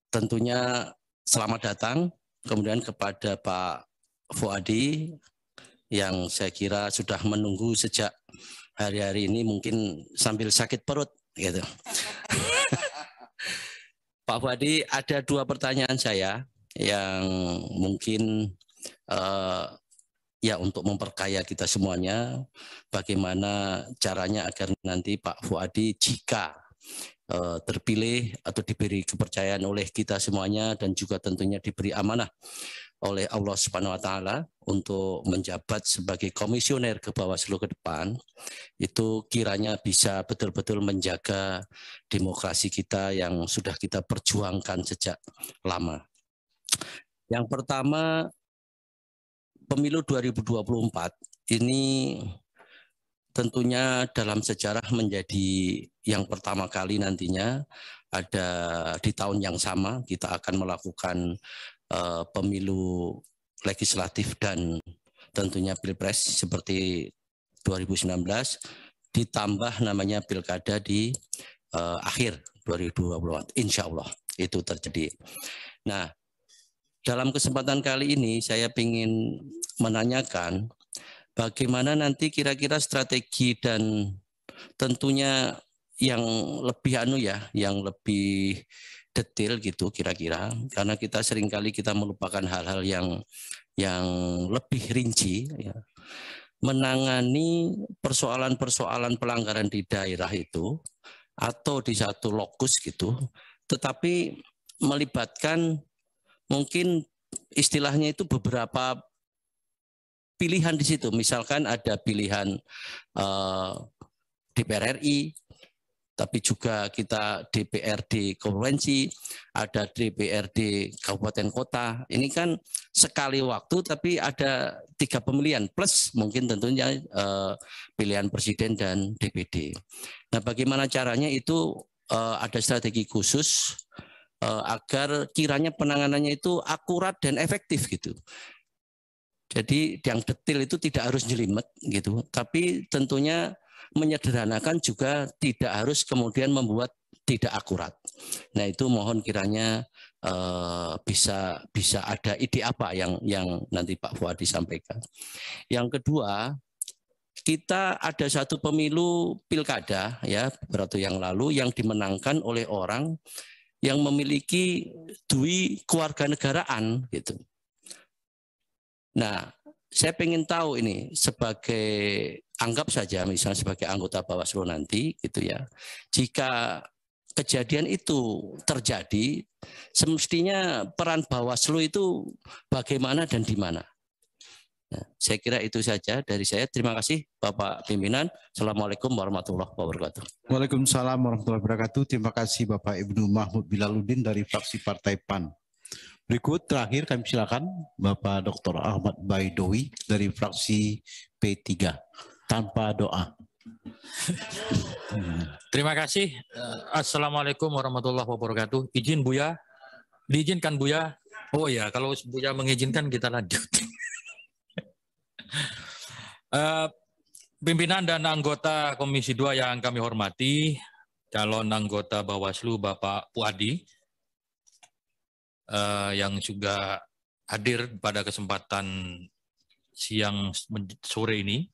Tentunya selamat datang. Kemudian kepada Pak Fuadi yang saya kira sudah menunggu sejak hari-hari ini, mungkin sambil sakit perut gitu. Pak Fuadi, ada dua pertanyaan saya yang mungkin ya untuk memperkaya kita semuanya, bagaimana caranya agar nanti Pak Fuadi jika terpilih atau diberi kepercayaan oleh kita semuanya dan juga tentunya diberi amanah oleh Allah Subhanahu wa taala untuk menjabat sebagai komisioner ke Bawaslu ke depan, itu kiranya bisa betul-betul menjaga demokrasi kita yang sudah kita perjuangkan sejak lama. Yang pertama, pemilu 2024 ini tentunya dalam sejarah menjadi yang pertama kali nantinya ada di tahun yang sama kita akan melakukan pemilu legislatif dan tentunya pilpres seperti 2019 ditambah namanya pilkada di akhir 2024. Insya Allah itu terjadi. Nah, dalam kesempatan kali ini saya ingin menanyakan bagaimana nanti kira-kira strategi dan tentunya yang lebih yang lebih detail gitu kira-kira, karena kita seringkali kita melupakan hal-hal yang lebih rinci ya. Menangani persoalan-persoalan pelanggaran di daerah itu atau di satu lokus gitu, tetapi melibatkan mungkin istilahnya itu beberapa pilihan di situ. Misalkan ada pilihan DPR RI, tapi juga kita DPRD Provinsi, ada DPRD Kabupaten Kota. Ini kan sekali waktu tapi ada 3 pemilihan plus mungkin tentunya pilihan presiden dan DPD. Nah, bagaimana caranya itu ada strategi khusus agar kiranya penanganannya itu akurat dan efektif gitu. Jadi yang detail itu tidak harus jelimet gitu, tapi tentunya menyederhanakan juga tidak harus kemudian membuat tidak akurat. Nah, itu mohon kiranya bisa ada ide apa yang nanti Pak Fuadi sampaikan. Yang kedua, kita ada satu pemilu pilkada ya beberapa yang lalu yang dimenangkan oleh orang yang memiliki dui kewarganegaraan gitu. Nah, saya ingin tahu ini sebagai anggap saja misalnya sebagai anggota Bawaslu nanti gitu ya. Jika kejadian itu terjadi, semestinya peran Bawaslu itu bagaimana dan di mana? Nah, saya kira itu saja dari saya. Terima kasih Bapak Pimpinan. Assalamualaikum warahmatullahi wabarakatuh. Waalaikumsalam warahmatullahi wabarakatuh. Terima kasih Bapak Ibnu Mahmud Bilaluddin dari fraksi Partai PAN. Berikut terakhir kami silakan Bapak Dr. Ahmad Baidowi dari fraksi P3 tanpa doa. Terima kasih. Assalamualaikum warahmatullahi wabarakatuh. Izin Buya, diizinkan Buya. Oh ya, kalau Buya mengizinkan kita lanjut. Pimpinan dan anggota Komisi 2 yang kami hormati, calon anggota Bawaslu Bapak Puadi, yang juga hadir pada kesempatan siang sore ini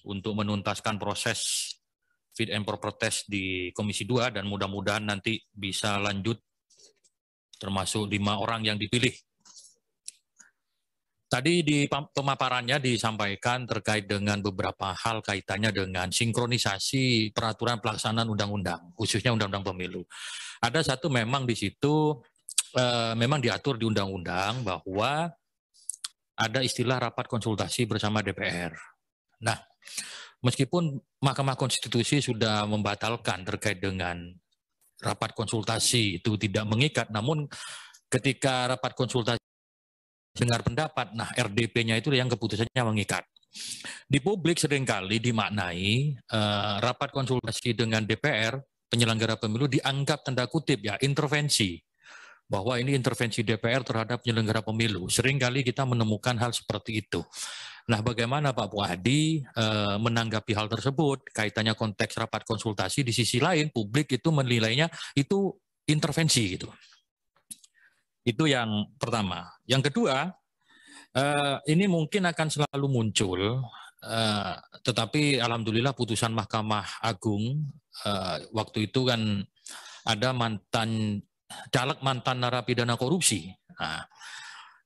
untuk menuntaskan proses fit and proper test di Komisi 2 dan mudah-mudahan nanti bisa lanjut termasuk 5 orang yang dipilih. Tadi di pemaparannya disampaikan terkait dengan beberapa hal kaitannya dengan sinkronisasi peraturan pelaksanaan undang-undang, khususnya undang-undang pemilu. Ada satu memang di situ memang diatur di undang-undang bahwa ada istilah rapat konsultasi bersama DPR. Nah, meskipun Mahkamah Konstitusi sudah membatalkan terkait dengan rapat konsultasi itu tidak mengikat, namun ketika rapat konsultasi dengar pendapat, nah RDP-nya itu yang keputusannya mengikat. Di publik seringkali dimaknai rapat konsultasi dengan DPR, penyelenggara pemilu dianggap tanda kutip ya intervensi. Bahwa ini intervensi DPR terhadap penyelenggara pemilu. Seringkali kita menemukan hal seperti itu. Nah, bagaimana Pak Puadi menanggapi hal tersebut, kaitannya konteks rapat konsultasi, di sisi lain publik itu menilainya itu intervensi gitu. Itu yang pertama. Yang kedua, ini mungkin akan selalu muncul, tetapi alhamdulillah putusan Mahkamah Agung waktu itu kan ada caleg mantan narapidana korupsi. Nah,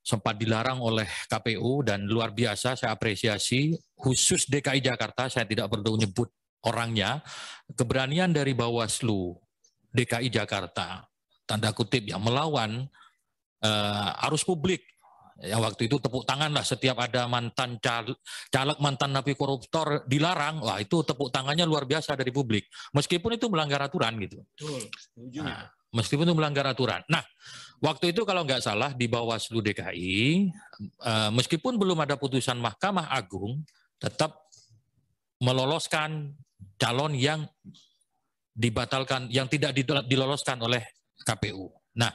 sempat dilarang oleh KPU dan luar biasa saya apresiasi, khusus DKI Jakarta, saya tidak perlu menyebut orangnya, keberanian dari Bawaslu DKI Jakarta, tanda kutip ya, melawan arus publik. Ya, waktu itu tepuk tangan lah setiap ada mantan caleg mantan napi koruptor dilarang, wah itu tepuk tangannya luar biasa dari publik. Meskipun itu melanggar aturan gitu. Nah, meskipun itu melanggar aturan. Nah, waktu itu kalau nggak salah di Bawaslu DKI, meskipun belum ada putusan Mahkamah Agung, tetap meloloskan calon yang dibatalkan, yang tidak diloloskan oleh KPU. Nah,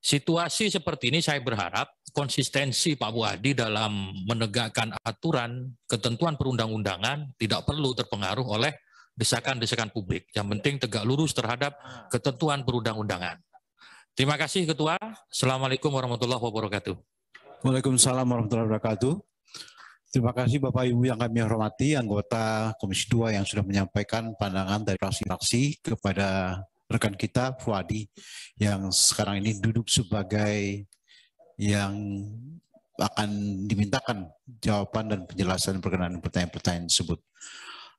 situasi seperti ini saya berharap konsistensi Pak Puadi dalam menegakkan aturan, ketentuan perundang-undangan tidak perlu terpengaruh oleh desakan-desakan publik. Yang penting tegak lurus terhadap ketentuan perundang-undangan. Terima kasih Ketua. Assalamualaikum warahmatullahi wabarakatuh. Waalaikumsalam warahmatullahi wabarakatuh. Terima kasih Bapak Ibu yang kami hormati, anggota Komisi 2 yang sudah menyampaikan pandangan dari fraksi-fraksi kepada rekan kita Fuadi yang sekarang ini duduk sebagai yang akan dimintakan jawaban dan penjelasan berkenaan pertanyaan-pertanyaan tersebut.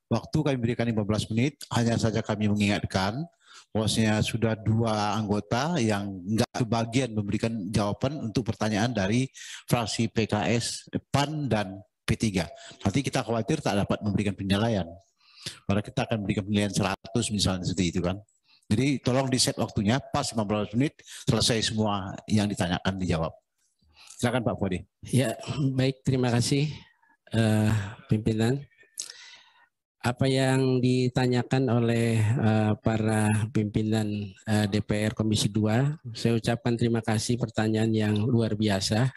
Waktu kami berikan 15 menit, hanya saja kami mengingatkan bahwasanya sudah 2 anggota yang enggak kebagian memberikan jawaban untuk pertanyaan dari fraksi PKS, PAN, dan P3. Nanti kita khawatir tak dapat memberikan penilaian. Karena kita akan memberikan penilaian 100 misalnya seperti itu kan. Jadi tolong di set waktunya pas 15 menit selesai semua yang ditanyakan dijawab. Silakan Pak Fuadi. Ya, baik, terima kasih pimpinan. Apa yang ditanyakan oleh para pimpinan DPR Komisi 2, saya ucapkan terima kasih pertanyaan yang luar biasa.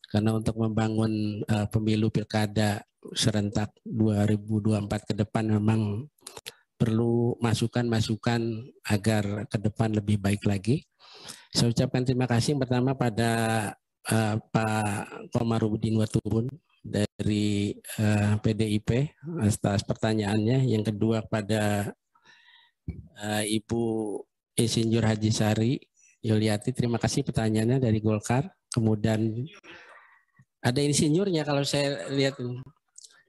Karena untuk membangun pemilu pilkada serentak 2024 ke depan memang perlu masukan-masukan agar ke depan lebih baik lagi. Saya ucapkan terima kasih pertama pada Pak Komarudin Watubun dari PDIP atas pertanyaannya. Yang kedua pada Ibu Insinyur Haji Sari Yuliati, terima kasih pertanyaannya dari Golkar. Kemudian ada insinyurnya kalau saya lihat.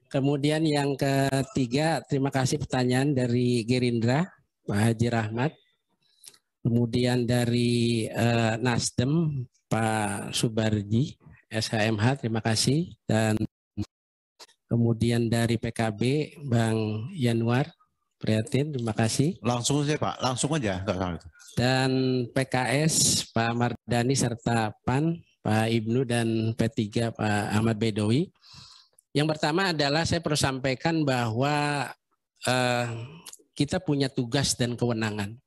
Kemudian yang ketiga, terima kasih pertanyaan dari Gerindra, Pak Haji Rahmat. Kemudian dari Nasdem, Pak Subarji, SHMH, terima kasih. Dan kemudian dari PKB, Bang Yanwar Prihatin, terima kasih. Langsung saja Pak, langsung aja. Dan PKS, Pak Mardani, serta PAN, Pak Ibnu, dan P3, Pak Ahmad Bedowi. Yang pertama adalah saya perlu sampaikan bahwa kita punya tugas dan kewenangan.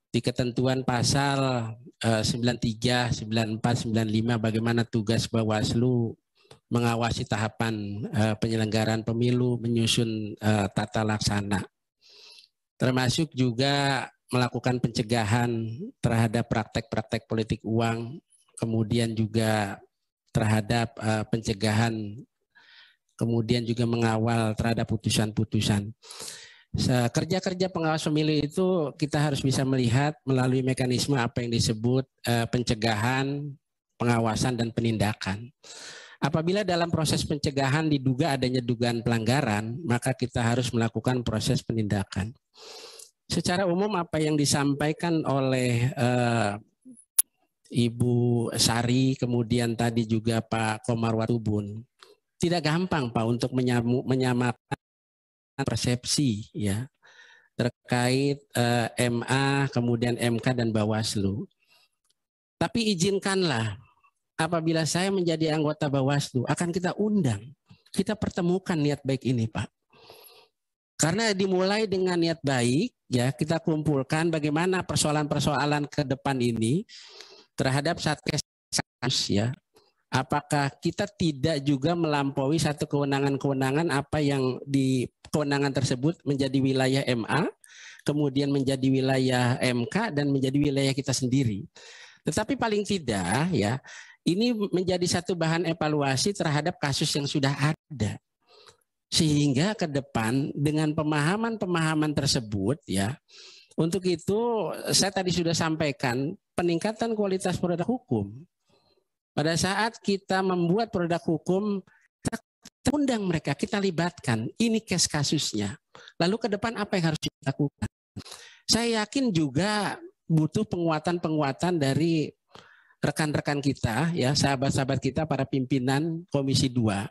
Di ketentuan pasal 93, 94, 95 bagaimana tugas Bawaslu mengawasi tahapan penyelenggaraan pemilu, menyusun tata laksana. Termasuk juga melakukan pencegahan terhadap praktek-praktek politik uang, kemudian juga terhadap pencegahan, kemudian juga mengawal terhadap putusan-putusan. Kerja-kerja pengawas pemilu itu kita harus bisa melihat melalui mekanisme apa yang disebut pencegahan, pengawasan, dan penindakan. Apabila dalam proses pencegahan diduga adanya dugaan pelanggaran, maka kita harus melakukan proses penindakan. Secara umum apa yang disampaikan oleh Ibu Sari, kemudian tadi juga Pak Komar Watubun, tidak gampang Pak untuk menyamakan persepsi ya terkait MA, kemudian MK dan Bawaslu. Tapi izinkanlah apabila saya menjadi anggota Bawaslu akan kita undang, kita pertemukan niat baik ini Pak. Karena dimulai dengan niat baik ya, kita kumpulkan bagaimana persoalan-persoalan ke depan ini terhadap Satgas ya. Apakah kita tidak juga melampaui satu kewenangan-kewenangan apa yang di kewenangan tersebut menjadi wilayah MA, kemudian menjadi wilayah MK, dan menjadi wilayah kita sendiri. Tetapi paling tidak ya, ini menjadi satu bahan evaluasi terhadap kasus yang sudah ada. Sehingga ke depan dengan pemahaman-pemahaman tersebut ya, untuk itu saya tadi sudah sampaikan peningkatan kualitas produk hukum. Pada saat kita membuat produk hukum, kita undang mereka, kita libatkan. Ini case kasusnya. Lalu ke depan apa yang harus dilakukan? Saya yakin juga butuh penguatan-penguatan dari rekan-rekan kita, ya sahabat-sahabat kita, para pimpinan Komisi 2.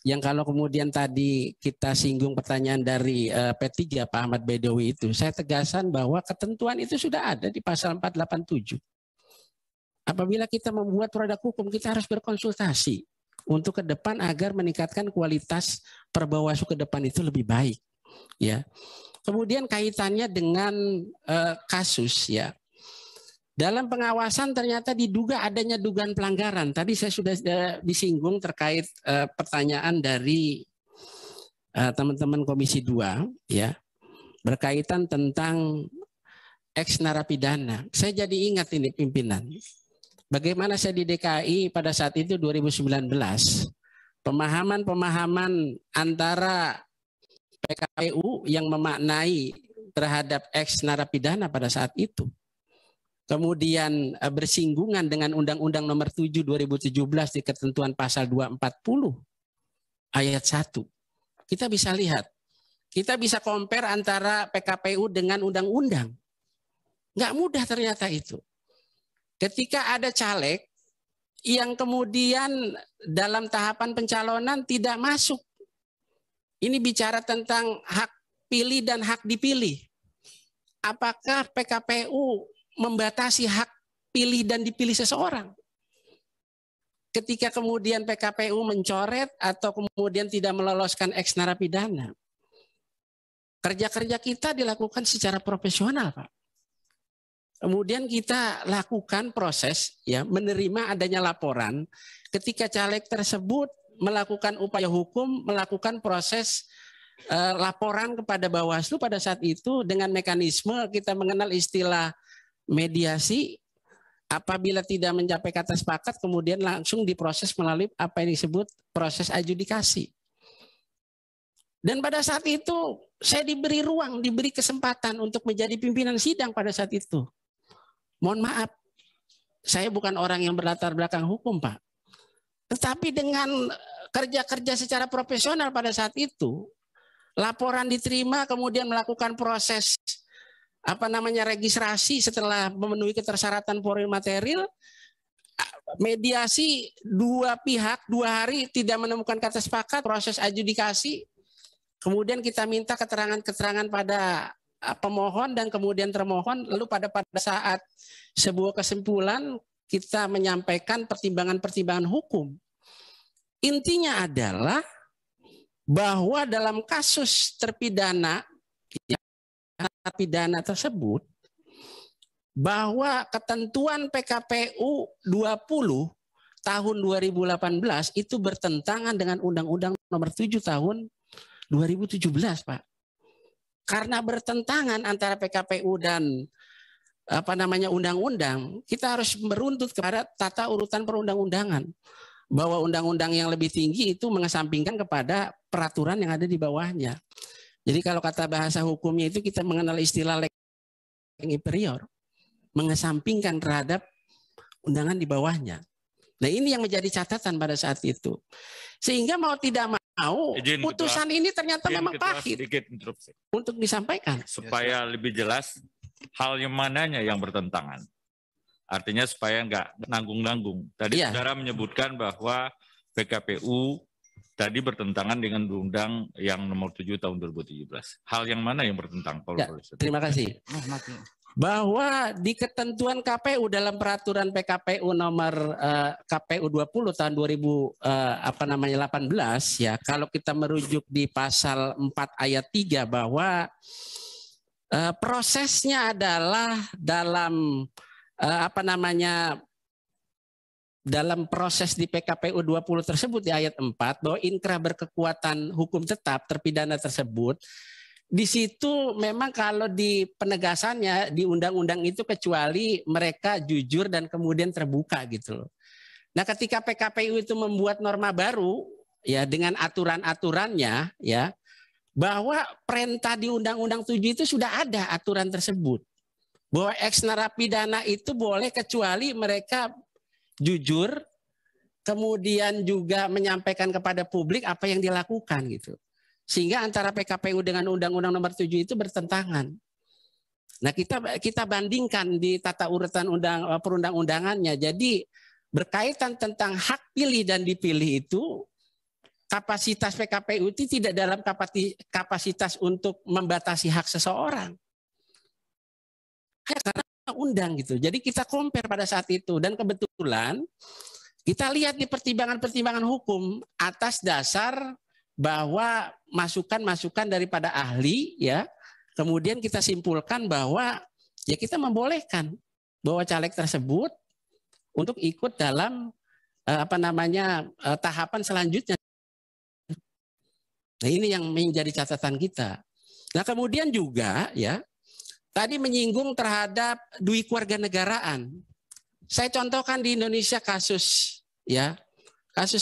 Yang kalau kemudian tadi kita singgung pertanyaan dari P3, Pak Ahmad Bedowi itu, saya tegaskan bahwa ketentuan itu sudah ada di pasal 487. Apabila kita membuat produk hukum, kita harus berkonsultasi untuk ke depan agar meningkatkan kualitas perbawaslu ke depan itu lebih baik. Ya, kemudian kaitannya dengan kasus ya. Dalam pengawasan ternyata diduga adanya dugaan pelanggaran. Tadi saya sudah disinggung terkait pertanyaan dari teman-teman Komisi 2 ya, berkaitan tentang ex narapidana. Saya jadi ingat ini pimpinan. Bagaimana saya di DKI pada saat itu 2019, pemahaman antara PKPU yang memaknai terhadap eks narapidana pada saat itu, kemudian bersinggungan dengan Undang-Undang Nomor 7 2017 di ketentuan pasal 240 ayat 1. Kita bisa lihat, kita bisa compare antara PKPU dengan undang-undang. Nggak mudah ternyata itu. Ketika ada caleg yang kemudian dalam tahapan pencalonan tidak masuk. Ini bicara tentang hak pilih dan hak dipilih. Apakah PKPU membatasi hak pilih dan dipilih seseorang? Ketika kemudian PKPU mencoret atau kemudian tidak meloloskan eks narapidana. Kerja-kerja kita dilakukan secara profesional, Pak. Kemudian kita lakukan proses, ya, menerima adanya laporan. Ketika caleg tersebut melakukan upaya hukum, melakukan proses laporan kepada Bawaslu pada saat itu dengan mekanisme kita mengenal istilah mediasi. Apabila tidak mencapai kata sepakat, kemudian langsung diproses melalui apa yang disebut proses adjudikasi. Dan pada saat itu saya diberi ruang, diberi kesempatan untuk menjadi pimpinan sidang pada saat itu. Mohon maaf, saya bukan orang yang berlatar belakang hukum, Pak. Tetapi dengan kerja-kerja secara profesional pada saat itu, laporan diterima, kemudian melakukan proses registrasi setelah memenuhi ketersyaratan formil material, mediasi dua pihak 2 hari tidak menemukan kata sepakat, proses adjudikasi, kemudian kita minta keterangan-keterangan pada pemohon dan kemudian termohon, lalu pada saat sebuah kesimpulan kita menyampaikan pertimbangan-pertimbangan hukum. Intinya adalah bahwa dalam kasus terpidana tersebut, bahwa ketentuan PKPU 20 tahun 2018 itu bertentangan dengan Undang-Undang Nomor 7 tahun 2017, Pak. Karena bertentangan antara PKPU dan undang-undang, kita harus meruntut kepada tata urutan perundang-undangan. Bahwa undang-undang yang lebih tinggi itu mengesampingkan kepada peraturan yang ada di bawahnya. Jadi kalau kata bahasa hukumnya itu kita mengenal istilah leg inferior, mengesampingkan terhadap undangan di bawahnya. Nah, ini yang menjadi catatan pada saat itu. Sehingga mau tidak mau, putusan ini ternyata memang pahit untuk disampaikan. Supaya lebih jelas hal yang mananya yang bertentangan. Artinya supaya nggak nanggung-nanggung. Tadi saudara menyebutkan bahwa PKPU tadi bertentangan dengan Undang yang nomor 7 tahun 2017. Hal yang mana yang bertentangan? Terima kasih. Bahwa di ketentuan KPU dalam peraturan PKPU nomor KPU 20 tahun 2018 ya, kalau kita merujuk di pasal 4 ayat 3 bahwa prosesnya adalah dalam dalam proses di PKPU 20 tersebut di ayat 4 bahwa inkrah berkekuatan hukum tetap terpidana tersebut. Di situ memang kalau di penegasannya di undang-undang itu kecuali mereka jujur dan kemudian terbuka gitu loh. Nah, ketika PKPU itu membuat norma baru ya dengan aturan-aturannya ya, bahwa perintah di Undang-Undang 7 itu sudah ada aturan tersebut. Bahwa eks narapidana itu boleh kecuali mereka jujur kemudian juga menyampaikan kepada publik apa yang dilakukan gitu. Sehingga antara PKPU dengan Undang-Undang Nomor 7 itu bertentangan. Nah, kita bandingkan di tata urutan perundang-undangannya. Jadi berkaitan tentang hak pilih dan dipilih itu, kapasitas PKPU itu tidak dalam kapasitas untuk membatasi hak seseorang. Karena undang gitu. Jadi kita compare pada saat itu. Dan kebetulan kita lihat di pertimbangan-pertimbangan hukum atas dasar bahwa masukan-masukan daripada ahli ya, kemudian kita simpulkan bahwa ya kita membolehkan bahwa caleg tersebut untuk ikut dalam tahapan selanjutnya. Nah, ini yang menjadi catatan kita. Nah, kemudian juga ya tadi menyinggung terhadap duit kewarganegaraan. Saya contohkan di Indonesia kasus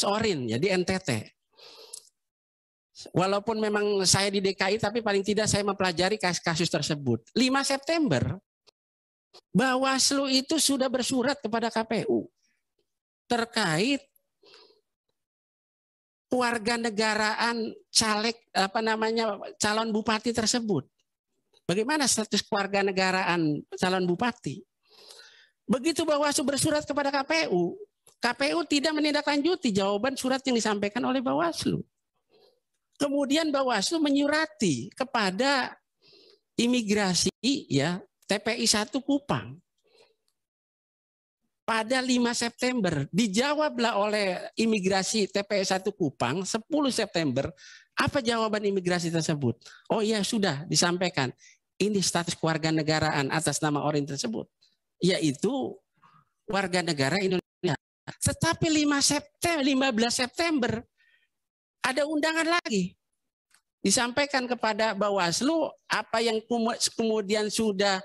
Orin ya di NTT. Walaupun memang saya di DKI, tapi paling tidak saya mempelajari kasus tersebut. 5 September, Bawaslu itu sudah bersurat kepada KPU terkait kewarganegaraan caleg calon bupati tersebut. Bagaimana status kewarganegaraan calon bupati? Begitu Bawaslu bersurat kepada KPU, KPU tidak menindaklanjuti jawaban surat yang disampaikan oleh Bawaslu. Kemudian Bawaslu menyurati kepada imigrasi ya TPI 1 Kupang. Pada 5 September dijawablah oleh imigrasi TPI 1 Kupang 10 September. Apa jawaban imigrasi tersebut? Oh iya sudah disampaikan. Ini status kewarganegaraan atas nama orang tersebut, yaitu warga negara Indonesia. Tetapi 15 September ada undangan lagi disampaikan kepada Bawaslu apa yang kemudian sudah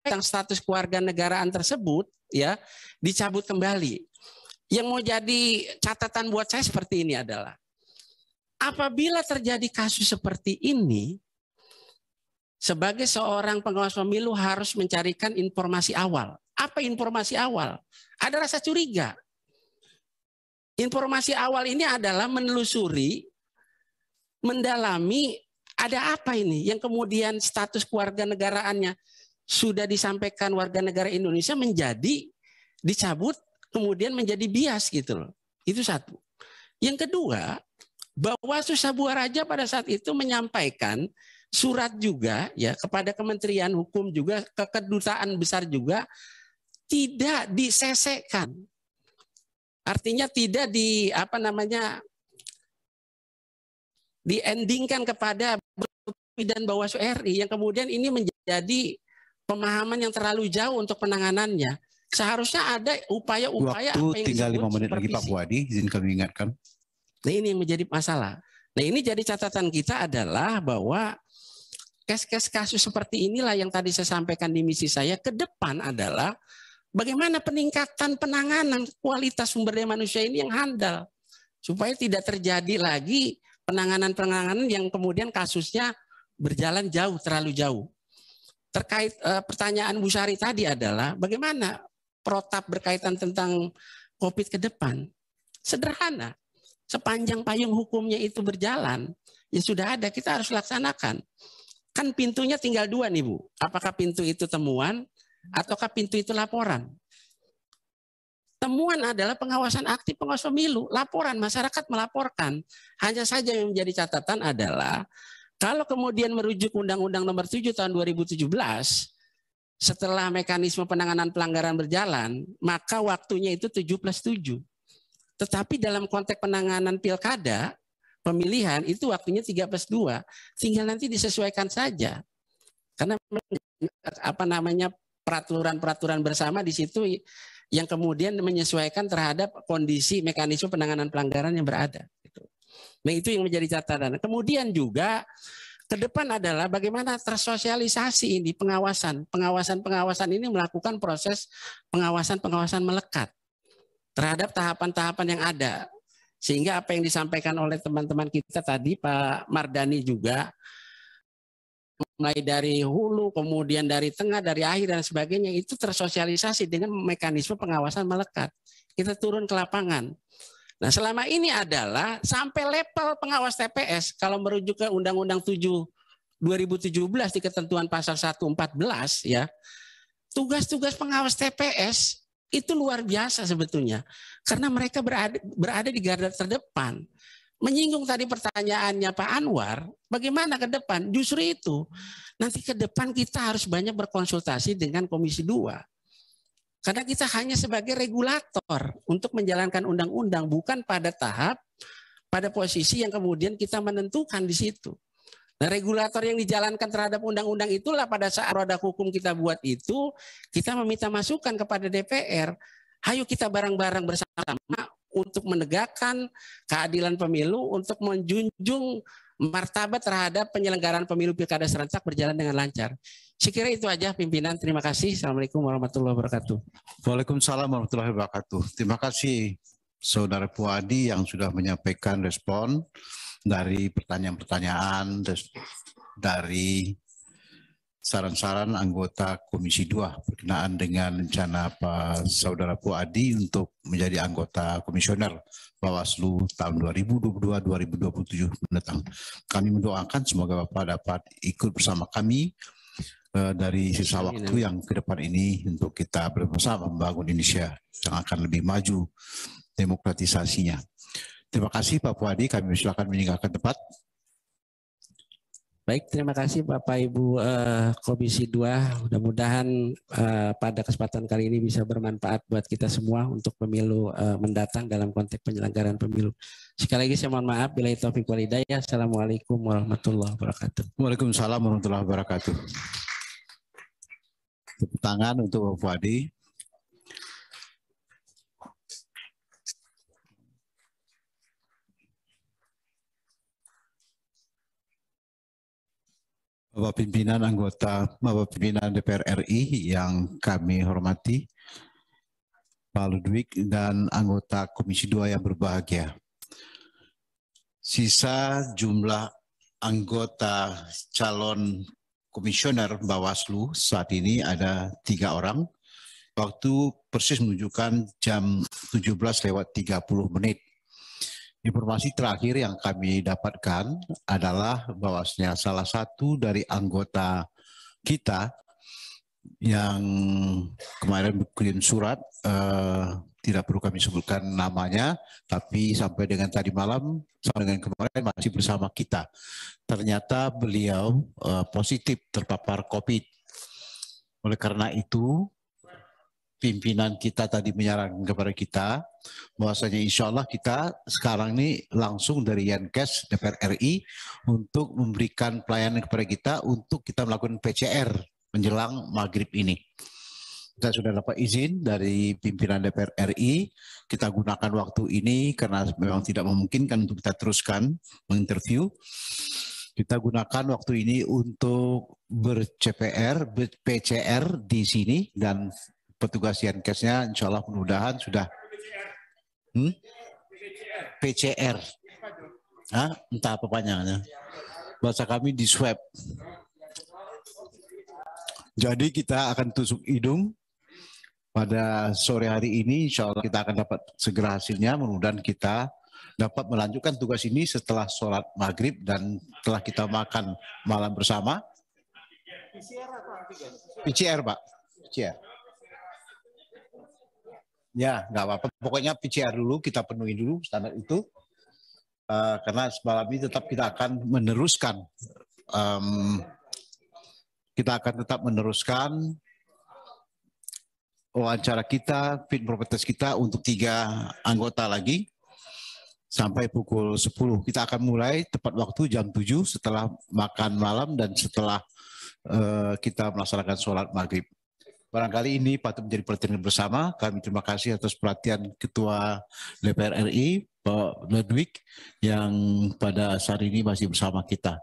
yang status kewarganegaraan tersebut ya dicabut kembali. Yang mau jadi catatan buat saya seperti ini adalah apabila terjadi kasus seperti ini, sebagai seorang pengawas pemilu harus mencarikan informasi awal. Apa informasi awal? Ada rasa curiga. Informasi awal ini adalah menelusuri, mendalami ada apa ini yang kemudian status kewarganegaraannya sudah disampaikan warga negara Indonesia menjadi dicabut kemudian menjadi bias gitu loh. Itu satu. Yang kedua, Bawaslu Sabuaraja pada saat itu menyampaikan surat juga ya kepada Kementerian Hukum juga ke Kedutaan Besar juga tidak disesekkan. Artinya tidak diendingkan kepada dan Bawaslu RI yang kemudian ini menjadi pemahaman yang terlalu jauh untuk penanganannya. Seharusnya ada upaya-upaya apa yang tinggal 5 disebut menit lagi Pak Puadi, izin kami ingatkan. Nah ini yang menjadi masalah. Nah ini jadi catatan kita adalah bahwa kasus seperti inilah yang tadi saya sampaikan di misi saya ke depan adalah bagaimana peningkatan penanganan kualitas sumber daya manusia ini yang handal supaya tidak terjadi lagi penanganan yang kemudian kasusnya berjalan terlalu jauh. Terkait pertanyaan Bu Sari tadi adalah bagaimana protap berkaitan tentang COVID ke depan. Sederhana, sepanjang payung hukumnya itu berjalan, ya sudah ada, kita harus laksanakan. Kan pintunya tinggal 2 nih Bu, apakah pintu itu temuan ataukah pintu itu laporan. Temuan adalah pengawasan aktif pengawas pemilu, laporan masyarakat melaporkan. Hanya saja yang menjadi catatan adalah kalau kemudian merujuk Undang-Undang Nomor 7 Tahun 2017, setelah mekanisme penanganan pelanggaran berjalan, maka waktunya itu 7+7. Tetapi dalam konteks penanganan pilkada, pemilihan itu waktunya 3+2. Tinggal nanti disesuaikan saja. Karena peraturan-peraturan bersama di situ yang kemudian menyesuaikan terhadap kondisi mekanisme penanganan pelanggaran yang berada. Nah itu yang menjadi catatan. Kemudian juga ke depan adalah bagaimana tersosialisasi ini pengawasan. Pengawasan ini melakukan proses pengawasan melekat terhadap tahapan-tahapan yang ada. Sehingga apa yang disampaikan oleh teman-teman kita tadi, Pak Mardani juga, mulai dari hulu, kemudian dari tengah, dari akhir dan sebagainya, itu tersosialisasi dengan mekanisme pengawasan melekat. Kita turun ke lapangan. Nah selama ini adalah sampai level pengawas TPS, kalau merujuk ke Undang-Undang 7 2017 di ketentuan pasal 114 ya, tugas-tugas pengawas TPS itu luar biasa sebetulnya. Karena mereka berada di garda terdepan. Menyinggung tadi pertanyaannya Pak Anwar, bagaimana ke depan? Justru itu, nanti ke depan kita harus banyak berkonsultasi dengan Komisi 2. Karena kita hanya sebagai regulator untuk menjalankan undang-undang, bukan pada posisi yang kemudian kita menentukan di situ. Nah, regulator yang dijalankan terhadap undang-undang itulah pada saat roda hukum kita buat itu, kita meminta masukan kepada DPR. Ayo kita bareng-bareng bersama untuk menegakkan keadilan pemilu, untuk menjunjung martabat terhadap penyelenggaraan pemilu pilkada serentak berjalan dengan lancar. Saya kira itu aja pimpinan. Terima kasih. Assalamualaikum warahmatullahi wabarakatuh. Waalaikumsalam warahmatullahi wabarakatuh. Terima kasih Saudara Puadi yang sudah menyampaikan respon dari pertanyaan-pertanyaan dari saran-saran anggota Komisi 2 berkenaan dengan rencana Pak Saudara Puadi untuk menjadi anggota komisioner Bawaslu tahun 2022-2027 mendatang. Kami mendoakan semoga Bapak dapat ikut bersama kami dari sisa waktu yang ke depan ini untuk kita bersama membangun Indonesia yang akan lebih maju demokratisasinya. Terima kasih Pak Puadi, kami silakan meninggalkan tempat. Baik, terima kasih Bapak Ibu Komisi 2. Mudah-mudahan pada kesempatan kali ini bisa bermanfaat buat kita semua untuk pemilu mendatang dalam konteks penyelenggaraan pemilu. Sekali lagi saya mohon maaf, billahi taufiq wal hidayah. Assalamualaikum warahmatullahi wabarakatuh. Waalaikumsalam warahmatullahi wabarakatuh. Tepuk tangan untuk Bapak Puadi. Bapak pimpinan DPR RI yang kami hormati, Pak Ludwig dan anggota Komisi 2 yang berbahagia. Sisa jumlah anggota calon komisioner Bawaslu saat ini ada 3 orang. Waktu persis menunjukkan jam 17:30. Informasi terakhir yang kami dapatkan adalah bahwasanya salah satu dari anggota kita yang kemarin berkirim surat, tidak perlu kami sebutkan namanya, tapi sampai dengan tadi malam, sampai dengan kemarin masih bersama kita. Ternyata beliau positif terpapar COVID. Oleh karena itu, pimpinan kita tadi menyarankan kepada kita bahwasanya insya Allah kita sekarang ini langsung dari Yankes DPR RI untuk memberikan pelayanan kepada kita untuk kita melakukan PCR menjelang maghrib ini. Kita sudah dapat izin dari pimpinan DPR RI, kita gunakan waktu ini karena memang tidak memungkinkan untuk kita teruskan menginterview. Kita gunakan waktu ini untuk PCR di sini dan petugas Yankesnya insya Allah mudah-mudahan sudah PCR. Entah apa panjangnya. Bahasa kami di swab. Jadi kita akan tusuk hidung pada sore hari ini. Insya Allah kita akan dapat segera hasilnya. Mudah-mudahan kita dapat melanjutkan tugas ini setelah sholat maghrib dan setelah kita makan malam bersama. PCR Pak. PCR. Ya, nggak apa-apa. Pokoknya PCR dulu, kita penuhi dulu standar itu. Karena semalam ini tetap kita akan meneruskan. Kita akan tetap meneruskan wawancara kita, fit proper test kita untuk 3 anggota lagi. Sampai pukul 10. Kita akan mulai tepat waktu jam 7 setelah makan malam dan setelah kita melaksanakan sholat maghrib. Barangkali ini patut menjadi perhatian bersama. Kami terima kasih atas perhatian Ketua DPR RI, Pak Ludwig, yang pada saat ini masih bersama kita.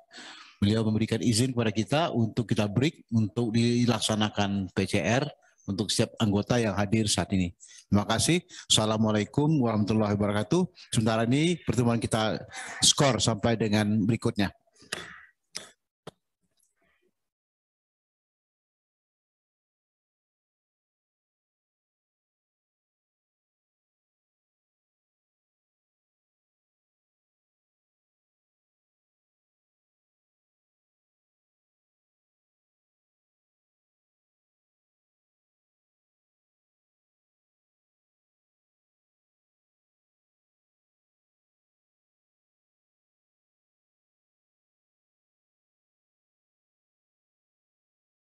Beliau memberikan izin kepada kita untuk kita break untuk dilaksanakan PCR untuk setiap anggota yang hadir saat ini. Terima kasih. Assalamualaikum warahmatullahi wabarakatuh. Sementara ini pertemuan kita skor sampai dengan berikutnya.